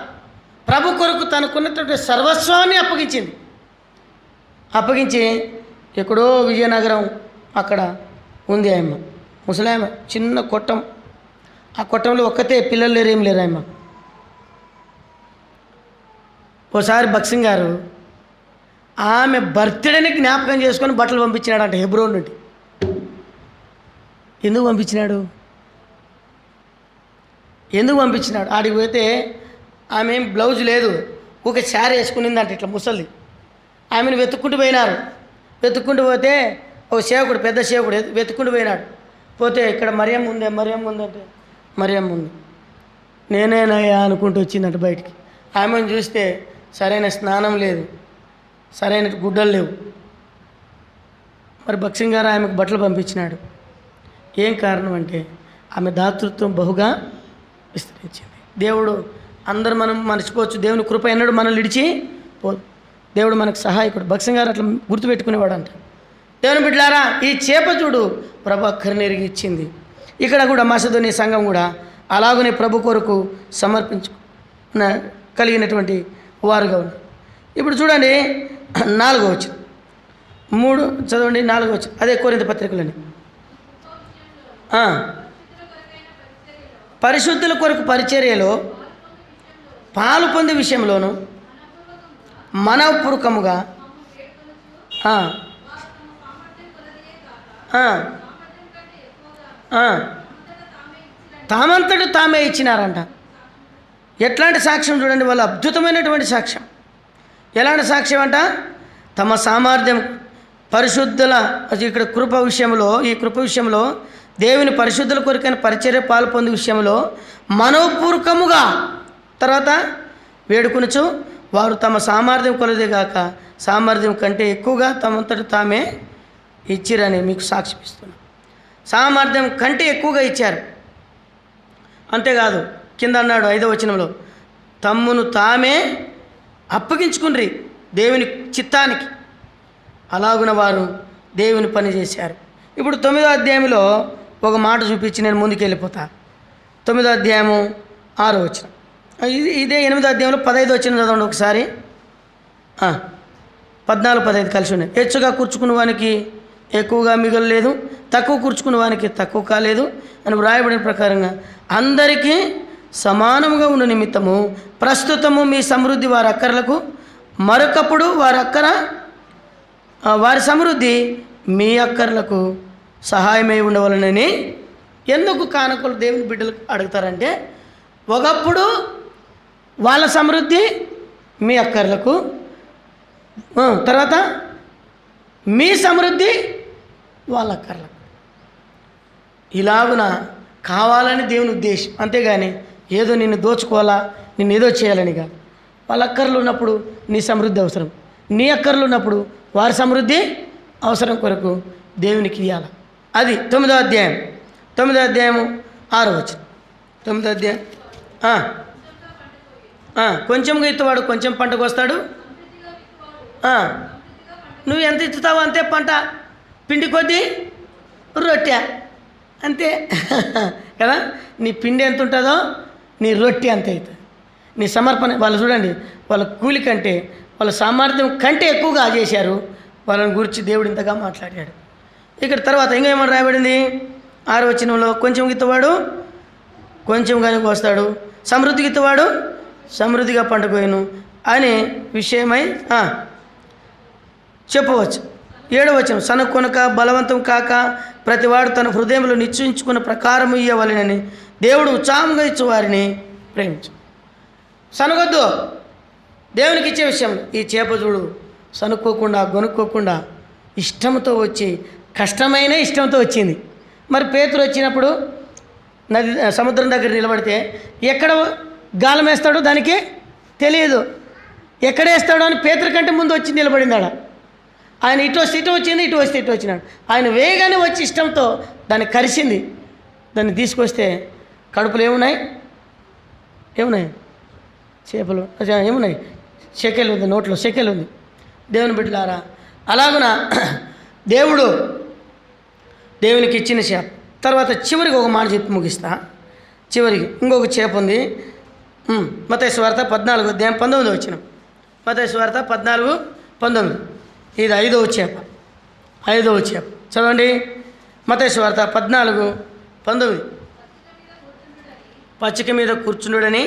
ప్రభు కొరకు తనకున్నటువంటి సర్వస్వాన్ని అప్పగించి ఎక్కడో విజయనగరం అక్కడ ఉంది ఆయమ్మ, ముసలామె. చిన్న కొట్టం, ఆ కొట్టంలో ఒక్కతే, పిల్లలు లేరు, ఏం లేరు ఆయమ్మ. ఓసారి భక్సింగ్ గారు ఆమె బర్త్డేని జ్ఞాపకం చేసుకొని బట్టలు పంపించినాడంట హెబ్రోన్ నుండి. ఎందుకు పంపించినాడు? ఆడికి పోతే ఆమె ఏం బ్లౌజ్ లేదు, ఒక శారీ వేసుకునిందంట ఇట్లా ముసలి. ఆమెను వెతుక్కుంటూ పోతే ఒక సేవకుడు, పెద్ద సేవకుడు వెతుక్కుంటూ పోయినాడు. పోతే ఇక్కడ మరియమ్మ ఉందంటే మరియమ్మ ఉంది. నేనేనయ్యా అనుకుంటూ వచ్చిందంట బయటికి. ఆమెను చూస్తే సరైన స్నానం లేదు, సరైన గుడ్డలు లేవు. మరి భక్సింగ్ గారు ఆమెకు బట్టలు పంపించినాడు. ఏం కారణం అంటే ఆమె దాతృత్వం బహుగా విస్తరించింది. దేవుడు అందరూ మనం మర్చిపోవచ్చు, దేవుని కృప ఎన్నడూ మనల్ని విడిచి పోదు. దేవుడు మనకు సహాయకుడు. భక్సింగ్ గారు అట్లా గుర్తుపెట్టుకునేవాడు అంట. దేవుని బిడ్డలారా, ఈ చేప చూడు ప్రభు అక్కరిని ఎరిగి ఇచ్చింది. ఇక్కడ కూడా మసదోని సంఘం కూడా అలాగనే ప్రభు కొరకు కలిగినటువంటి వారుగా ఉంది. ఇప్పుడు చూడండి 4వ వచనం, 3 చదవండి, 4వ వచనం, అదే కొరింథీ పత్రికలని. పరిశుద్ధుల కొరకు పరిచర్యలో పాలు పొందే విషయంలోను మనపూర్వకముగా తామంతట తామే ఇచ్చినారంట. ఎట్లాంటి సాక్ష్యం చూడండి, వాళ్ళు అద్భుతమైనటువంటి సాక్ష్యం. ఎలాంటి సాక్ష్యం అంట? తమ సామర్థ్యం పరిశుద్ధుల, ఇక్కడ ఈ కృప విషయంలో దేవుని పరిశుద్ధుల కొరకైన పరిచర్య పాలు పొందే విషయంలో మనోపూర్వకముగా, తర్వాత వేడుకొనుచు వారు తమ సామర్థ్యం కొలదే గాక సామర్థ్యం కంటే ఎక్కువగా తమంతట తామే ఇచ్చిరని మీకు సాక్ష్యం ఇస్తున్నాను. సామర్థ్యం కంటే ఎక్కువగా ఇచ్చారు. అంతేకాదు, కింద అన్నాడు 5వ వచనంలో, తమ్మును తామే అప్పగించుకుని దేవుని చిత్తానికి, అలాగున వారు దేవుని పని చేశారు. ఇప్పుడు 9వ అధ్యాయంలో ఒక మాట చూపించి నేను ముందుకు వెళ్ళిపోతా. 9వ అధ్యాయము 6వ వచనం, ఇదే 8వ అధ్యాయంలో 15వ వచనం చదవండి ఒకసారి. 14, 15 కలిసి ఉన్నాయి. హెచ్చుగా కూర్చుకున్న వానికి ఎక్కువగా మిగలలేదు, తక్కువ కూర్చుకున్న వానికి తక్కువ కాలేదు అని వ్రాయబడిన ప్రకారంగా అందరికీ సమానంగా ఉన్న నిమిత్తము ప్రస్తుతము మీ సమృద్ధి వారి అక్కర్లకు, మరొకప్పుడు వారి సమృద్ధి మీ అక్కర్లకు సహాయమై ఉండవలనని. ఎందుకు కానుకలు దేవుని బిడ్డలకు అడుగుతారంటే, ఒకప్పుడు వాళ్ళ సమృద్ధి మీ అక్కర్లకు, తర్వాత మీ సమృద్ధి వాళ్ళ అక్కర్లకు, ఇలాగున కావాలని దేవుని ఉద్దేశం. అంతేగాని ఏదో నిన్ను దోచుకోవాలా, నిన్ను ఏదో చేయాలని కాదు. వాళ్ళ అక్కర్లు ఉన్నప్పుడు నీ సమృద్ధి అవసరం, నీ అక్కర్లు ఉన్నప్పుడు వారి సమృద్ధి అవసరం కొరకు దేవునికి ఇవ్వాలి. అది 9వ అధ్యాయం 6వ వచనం. 9వ అధ్యాయం కొంచెంగా ఇత్తవాడు కొంచెం పంటకు వస్తాడు. నువ్వు ఎంత ఇచ్చుతావో అంతే పంట, పిండి కొద్దీ రొట్టె అంతే కదా. నీ పిండి ఎంత ఉంటుందో నీ రొట్టె అంతే అవుతుంది. నీ సమర్పణ, వాళ్ళు చూడండి, వాళ్ళ కూలి కంటే వాళ్ళ సామర్థ్యం కంటే ఎక్కువగా చేశారు. వాళ్ళని గురించి దేవుడు ఇంతగా మాట్లాడాడు. ఇక్కడ తర్వాత ఇంకా ఏమని రాయబడింది 6వ వచనంలో, కొంచెం గిత్తవాడు కొంచెంగానే వస్తాడు, సమృద్ధి గిత్తవాడు సమృద్ధిగా పండుకోయను అనే విషయమై చెప్పవచ్చు. 7వ వచనం, సనకొనక బలవంతం కాక ప్రతివాడు తన హృదయంలో నిశ్చయించుకున్న ప్రకారం ఇవ్వవలెనని దేవుడు ఉత్సాహంగా ఇచ్చు వారిని ప్రేమించు. సనగొద్దు దేవునికి ఇచ్చే విషయంలో. ఈ చేప చూడు, సనుక్కోకుండా గొనుక్కోకుండా ఇష్టంతో వచ్చి, కష్టమైన ఇష్టంతో వచ్చింది. మరి పేతురు వచ్చినప్పుడు సముద్రం దగ్గర నిలబడితే ఎక్కడ గాలం వేస్తాడో దానికి తెలియదు, ఎక్కడ వేస్తాడో అని పేతురు కంటే ముందు వచ్చి నిలబడింది ఆడ. ఆయన ఇటు వస్తే ఇటు వచ్చింది, ఇటు వస్తే ఇటు వచ్చినాడు. ఆయన వేగానే వచ్చి ఇష్టంతో దాన్ని కరిసింది. దాన్ని తీసుకొస్తే కడుపులో ఏమున్నాయి చేపలు, ఏమున్నాయి శకెలు ఉంది, నోట్లో శకెలు ఉంది. దేవుని బిడ్డలారా, అలాగున దేవునికి ఇచ్చిన చేప. తర్వాత చివరికి ఒక మాట చెప్పి ముగిస్తా. చివరికి ఇంకొక చేప ఉంది. మత్తయి సువార్త 14వ అధ్యాయం 19వ వచనం. మత్తయి సువార్త 14:19. ఇది 5వ చేప. చదవండి. మత్తయి సువార్త 14:19. పచ్చిక మీద కూర్చుండుడని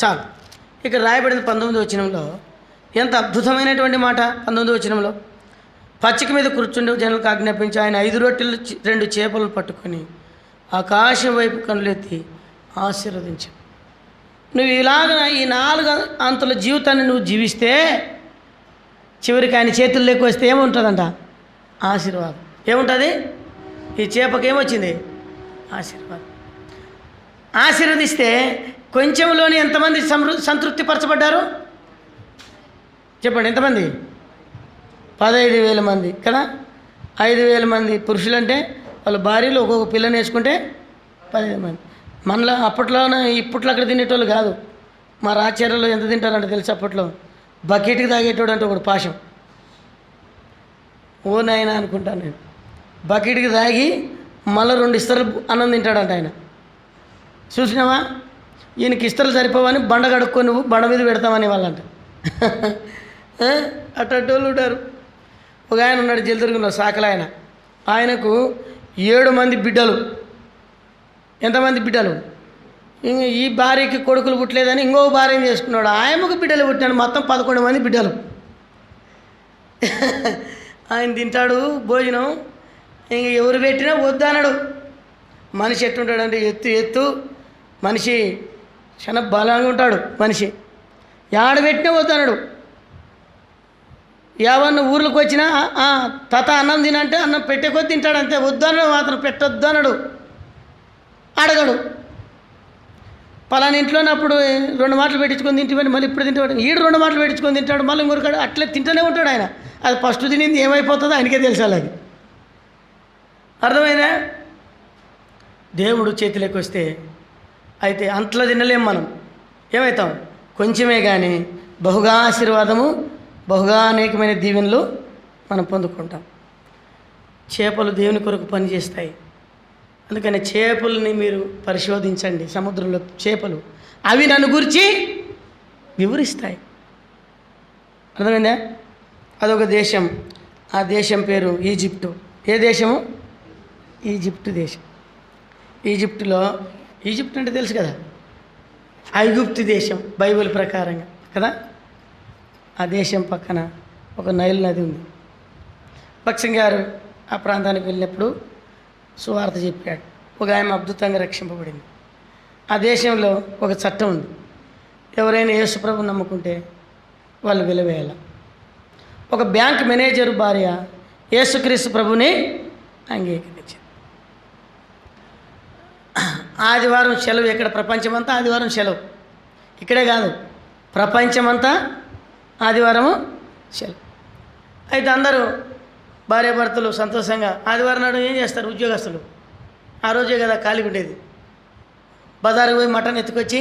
చాలు. ఇక్కడ రాయబడింది 19వ వచనంలో. ఎంత అద్భుతమైనటువంటి మాట 19వ వచనంలో. పచ్చిక మీద కూర్చుండే జనులకు ఆజ్ఞాపించి ఆయన 5 రొట్టెలు 2 చేపలను పట్టుకొని ఆకాశం వైపు కనులెత్తి ఆశీర్వదించు. నువ్వు ఇలాగ ఈ 4 అంతుల జీవితాన్ని నువ్వు జీవిస్తే చివరికి ఆయన చేతుల్లోకి వస్తే ఏముంటుందంట? ఆశీర్వాదం. ఏముంటుంది? ఈ చేపకి ఏమొచ్చింది? ఆశీర్వాదం. ఆశీర్వదిస్తే కొంచెంలోని ఎంతమంది సంతృప్తిపరచబడ్డారు చెప్పండి? ఎంతమంది? 15,000 మంది కదా. 5,000 మంది పురుషులంటే వాళ్ళ భార్యలు ఒక్కొక్క పిల్లని వేసుకుంటే 15 మంది. మనలో అప్పట్లోనే ఇప్పట్లో అక్కడ తినేటోళ్ళు కాదు. మా రాచర్యలో ఎంత తింటారంటే తెలుసు, అప్పట్లో బకెట్కి తాగేటోడు అంటే ఒకడు పాశం. ఓ నాయన అనుకుంటాను నేను. బకెట్కి తాగి మళ్ళీ 2 ఇస్తర్లు అన్నం తింటాడంట ఆయన. చూసినావా? ఈయనకి ఇస్తర్లు సరిపోవని బండ కడుక్కొని నువ్వు బండ మీద పెడతామని వాళ్ళంట. అట్టోళ్ళు ఉంటారు. ఒక ఆయన ఉన్నాడు జల్దుర్గంలో, సాకల ఆయన. ఆయనకు 7 మంది బిడ్డలు. ఎంతమంది బిడ్డలు? ఈ భార్యకి కొడుకులు పుట్టలేదని ఇంకో భార్యని చేసుకున్నాడు. ఆయనకు బిడ్డలు పుట్టినాడు. మొత్తం 11 మంది బిడ్డలు. ఆయన తింటాడు భోజనం, ఇంక ఎవరు పెట్టినా వద్దన్నాడు. మనిషి ఎట్టుంటాడంటే ఎత్తు మనిషి, చాలా బలంగా ఉంటాడు మనిషి. యాడ పెట్టినా వద్దన్నాడు. ఎవరిని ఊర్లకు వచ్చినా తాత అన్నం తినంటే అన్నం పెట్టేకొద్ది తింటాడు అంతే. వద్దన్నాడు మాత్రం, పెట్టొద్దు అన్నాడు, అడగడు. పలానా ఇంట్లోనప్పుడు 2 మాటలు పెట్టించుకొని తింటే మళ్ళీ ఇప్పుడు తింటాడు, ఈడు 2 మాటలు పెట్టించుకొని తింటాడు, మళ్ళీ ఇంకొకడు అట్లే తింటూనే ఉంటాడు ఆయన. అది ఫస్ట్ తినింది ఏమైపోతుందో ఆయనకే తెలిసాలి. అది అర్థమైందా? దేవుడు చేతిలోకి వస్తే అయితే అంతలో తినలేం మనం. ఏమవుతాం? కొంచెమే కానీ బహుగా ఆశీర్వాదము, బహుగా అనేకమైన దీవెనలు మనం పొందుకుంటాం. చేపలు దేవుని కొరకు పనిచేస్తాయి. అందుకని చేపలని మీరు పరిశోధించండి. సముద్రంలో చేపలు అవి నన్ను గురించి వివరిస్తాయి. అర్థమైందా? అదొక దేశం. ఆ దేశం పేరు ఈజిప్టు. ఏ దేశము? ఈజిప్టు దేశం. ఈజిప్టులో, ఈజిప్ట్ అంటే తెలుసు కదా, ఐగుప్తు దేశం బైబిల్ ప్రకారంగా కదా. ఆ దేశం పక్కన ఒక నైల్ నది ఉంది. భక్సింగ్ గారు ఆ ప్రాంతానికి వెళ్ళినప్పుడు సువార్త చెప్పాడు. ఒక ఆమె అద్భుతంగా రక్షింపబడింది. ఆ దేశంలో ఒక చట్టం ఉంది. ఎవరైనా యేసుప్రభుని నమ్ముకుంటే వాళ్ళు వెలివేయాలి. ఒక బ్యాంక్ మేనేజర్ భార్య యేసుక్రీస్తు ప్రభుని అంగీకరించింది. ఆదివారం సెలవు. ఇక్కడ ప్రపంచమంతా ఆదివారం సెలవు. ఇక్కడే కాదు, ప్రపంచమంతా ఆదివారము సెలవు. అయితే అందరూ భార్యాభర్తలు సంతోషంగా ఆదివారం నాడు ఏం చేస్తారు? ఉద్యోగస్తులు ఆ రోజే కదా ఖాళీగా ఉండేది. బజారుకు పోయి మటన్ ఎత్తుకొచ్చి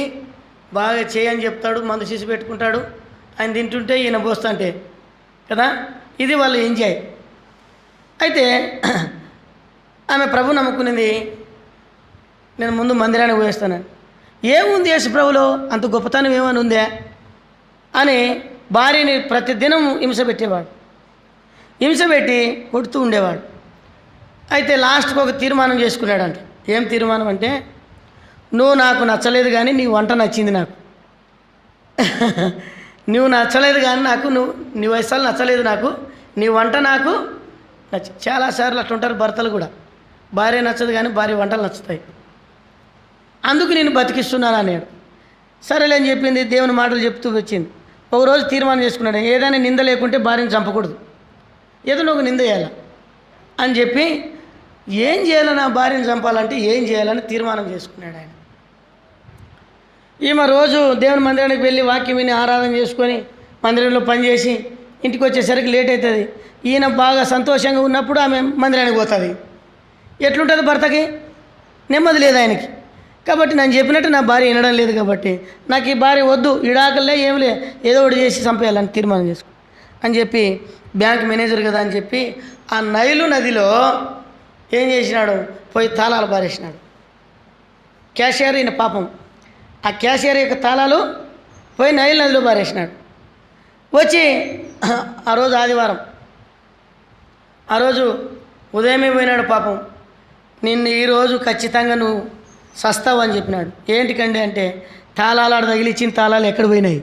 బాగా చేయని చెప్తాడు, మందు చేసి పెట్టుకుంటాడు. ఆయన తింటుంటే ఈయన పోస్తుంటే కదా, ఇది వాళ్ళు ఎంజాయ్. అయితే ఆమె ప్రభు నమ్ముకునేది, నేను ముందు మందిరానికి పోయేస్తాను. ఏముంది యేసు ప్రభులో అంత గొప్పతనం ఏమని ఉందే అని భార్యని ప్రతిదినం హింస పెట్టేవాడు. హింస పెట్టి కొడుతూ ఉండేవాడు. అయితే లాస్ట్కి ఒక తీర్మానం చేసుకున్నాడంట. ఏం తీర్మానం అంటే, నువ్వు నాకు నచ్చలేదు కానీ నీ వంట నచ్చింది నాకు. నువ్వు నచ్చలేదు కానీ నాకు, నీ వయసులు నచ్చలేదు నాకు, నీ వంట నాకు నచ్చి. చాలాసార్లు అట్లుంటారు భర్తలు కూడా. భార్య నచ్చదు కానీ భార్య వంటలు నచ్చుతాయి. అందుకు నేను బతికిస్తున్నాను అన్నాడు. సరేలే అని చెప్పింది. దేవుని మాటలు చెప్తూ వచ్చింది. ఒకరోజు తీర్మానం చేసుకున్నాడు, ఏదైనా నింద లేకుంటే భార్యను చంపకూడదు, ఏదో ఒక నింద చేయాలి అని చెప్పి, ఏం చేయాలి నా భార్యను చంపాలంటే ఏం చేయాలని తీర్మానం చేసుకున్నాడు ఆయన. ఈమె రోజు దేవుని మందిరానికి వెళ్ళి వాక్యం విని ఆరాధన చేసుకొని మందిరంలో పనిచేసి ఇంటికి వచ్చేసరికి లేట్ అవుతుంది. ఈయన బాగా సంతోషంగా ఉన్నప్పుడు ఆమె మందిరానికి పోతుంది. ఎట్లుంటుంది భర్తకి? నెమ్మది లేదు ఆయనకి. కాబట్టి నేను చెప్పినట్టు నా భార్య వినడం లేదు కాబట్టి నాకు ఈ భార్య వద్దు, ఇడాకలే ఏమిలే, ఏదో ఒకటి చేసి చంపేయాలని తీర్మానం చేసుకో అని చెప్పి, బ్యాంక్ మేనేజర్ కదా అని చెప్పి ఆ నైలు నదిలో ఏం చేసినాడు? పోయి తాళాలు పారేసినాడు. క్యాషియర్ ఈయన పాపం, ఆ క్యాషియర్ యొక్క తాళాలు పోయి నైలు నదిలో పారేసినాడు. వచ్చి ఆ రోజు ఆదివారం, ఆ రోజు ఉదయమే పోయినాడు పాపం. నిన్ను ఈరోజు ఖచ్చితంగా నువ్వు సస్తావు అని చెప్పినాడు. ఏంటికండి అంటే, తాళాలు ఆడ తగిలిచ్చిన తాళాలు ఎక్కడ పోయినాయి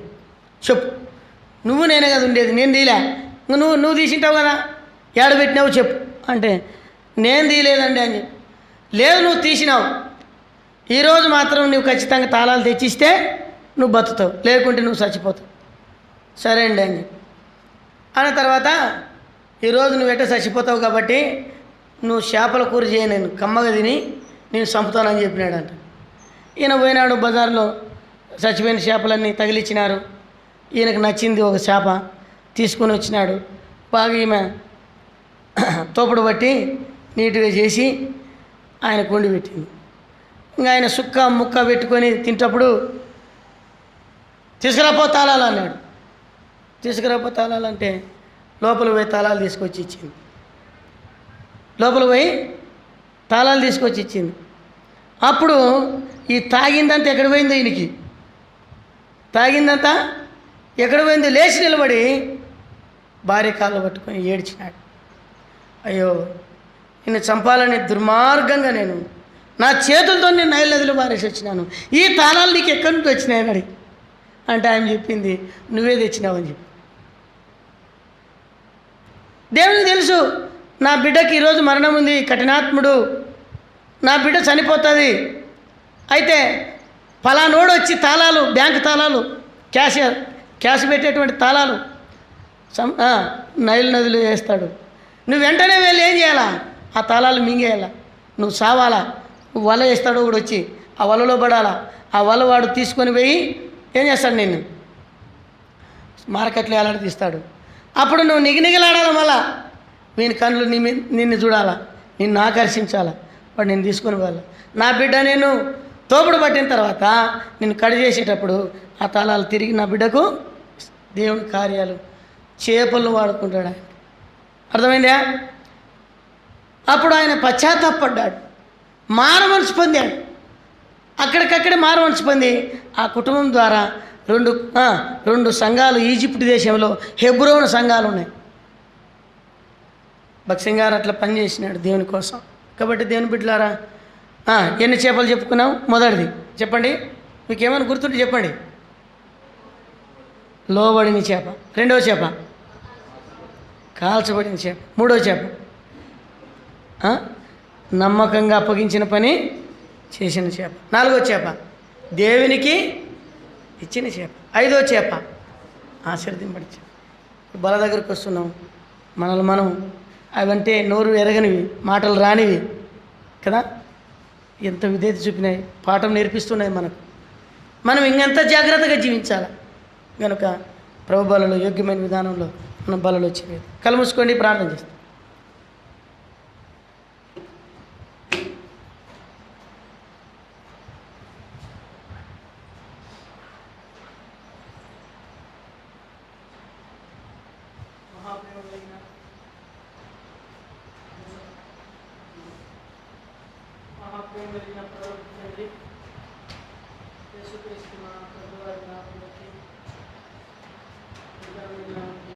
చెప్పు. నువ్వు నేనే కదా ఉండేది, నేను తీలే, నువ్వు తీసింటావు కదా, ఏడబెట్టినావు చెప్పు అంటే, నేను తీయలేదండి అని చెప్పి. లేదు నువ్వు తీసినావు, ఈరోజు మాత్రం నువ్వు ఖచ్చితంగా తాళాలు తెచ్చిస్తే నువ్వు బతుకుతావు, లేకుంటే నువ్వు చచ్చిపోతావు. సరే అండి అని చెప్పి అన్న తర్వాత, ఈరోజు నువ్వు ఎట్ట చచ్చిపోతావు కాబట్టి నువ్వు చేపల కూర చేయ, నేను కమ్మగా తిని నేను చంపుతానని చెప్పినాడంట. ఈయన పోయినాడు బజార్లో, చచ్చిపోయిన చేపలన్నీ తగిలిచ్చినారు. ఈయనకు నచ్చింది ఒక చేప తీసుకొని వచ్చినాడు. బాగా ఈమె తోపుడు బట్టి నీట్గా చేసి ఆయన కొండి పెట్టింది. ఇంకా ఆయన సుక్క ముక్క పెట్టుకొని తింటప్పుడు, తీసుకురాపో తాళాలు అన్నాడు. తీసుకురాపో తాళాలు అంటే లోపల పోయి తాళాలు తీసుకొచ్చి ఇచ్చింది. లోపల పోయి తాళాలు తీసుకొచ్చి ఇచ్చింది. అప్పుడు ఈ తాగిందంతా ఎక్కడ పోయిందో, ఈయనకి తాగిందంతా ఎక్కడ పోయిందో లేచి నిలబడి భార్య కాళ్ళు పట్టుకొని ఏడ్చినాడు. అయ్యో, నిన్ను చంపాలని దుర్మార్గంగా నేను నా చేతులతో నేను నైల్ నదిలో పారేసి వచ్చినాను, ఈ తాళాలు నీకు ఎక్కడి నుంచి వచ్చినాయని అడిగి అంటే ఆయన చెప్పింది, నువ్వే తెచ్చినావని చెప్పి. దేవునికి తెలుసు నా బిడ్డకి ఈరోజు మరణం ఉంది, కఠినాత్ముడు, నా బిడ్డ చనిపోతుంది. అయితే ఫలానోడు వచ్చి తాళాలు, బ్యాంక్ తాళాలు, క్యాష్ పెట్టేటువంటి తాళాలు నైల్ నదిలో వేస్తాడు. నువ్వు వెంటనే వెళ్ళి ఏం చేయాలా? ఆ తాళాలు మింగేయాలా, నువ్వు సావాలా. నువ్వు వల వేస్తాడు, ఒకడు వచ్చి ఆ వలలో పడాలా. ఆ వల వాడు తీసుకొని పోయి ఏం చేస్తాడు, నిన్ను మార్కెట్లో ఎలాంటి తీస్తాడు. అప్పుడు నువ్వు నిగనిగలాడాలి. మళ్ళా వీని కళ్ళు నిన్ను చూడాలా, నిన్ను ఆకర్షించాలా, వాడు నేను తీసుకొని పోవాలి. నా బిడ్డ నేను తోపుడు పట్టిన తర్వాత నిన్ను కడి చేసేటప్పుడు ఆ తాళాలు తిరిగి నా బిడ్డకు దేవుని కార్యాలు చేపలను వాడుకుంటాడు ఆయన. అర్థమైందా? అప్పుడు ఆయన పశ్చాత్తాపడ్డాడు, మారమనసు పొందాడు. అక్కడికక్కడే మారమనసు పొంది ఆ కుటుంబం ద్వారా రెండు సంఘాలు ఈజిప్ట్ దేశంలో హెబ్రోను సంఘాలు ఉన్నాయి. భక్సింగ్ గారు అట్లా పనిచేసినాడు దేవుని కోసం. కాబట్టి దేవుని బిడ్డలారా, ఎన్ని చేపలు చెప్పుకున్నాం? మొదటిది చెప్పండి, మీకేమైనా గుర్తుంటే చెప్పండి. లోబడిన చేప. రెండవ చేప కాల్చబడిన చేప. మూడవ చేప నమ్మకంగా అప్పగించిన పని చేసిన చేప. నాలుగో చేప దేవునికి ఇచ్చిన చేప. ఐదో చేప ఆశీర్వదింపడి చేప. బల దగ్గరికి వస్తున్నాం. మనల్ని మనం అవంటే నోరు ఎరగనివి, మాటలు రానివి కదా, ఎంత విధేయత చూపినాయి, పాఠం నేర్పిస్తున్నాయి మనకు. మనం ఇంకెంత జాగ్రత్తగా జీవించాలి. కనుక ప్రభు బలలో యోగ్యమైన విధానంలో మనం బలలో వచ్చేది. కళ్ళు మూసుకోండి, ప్రార్థన చేస్తాం.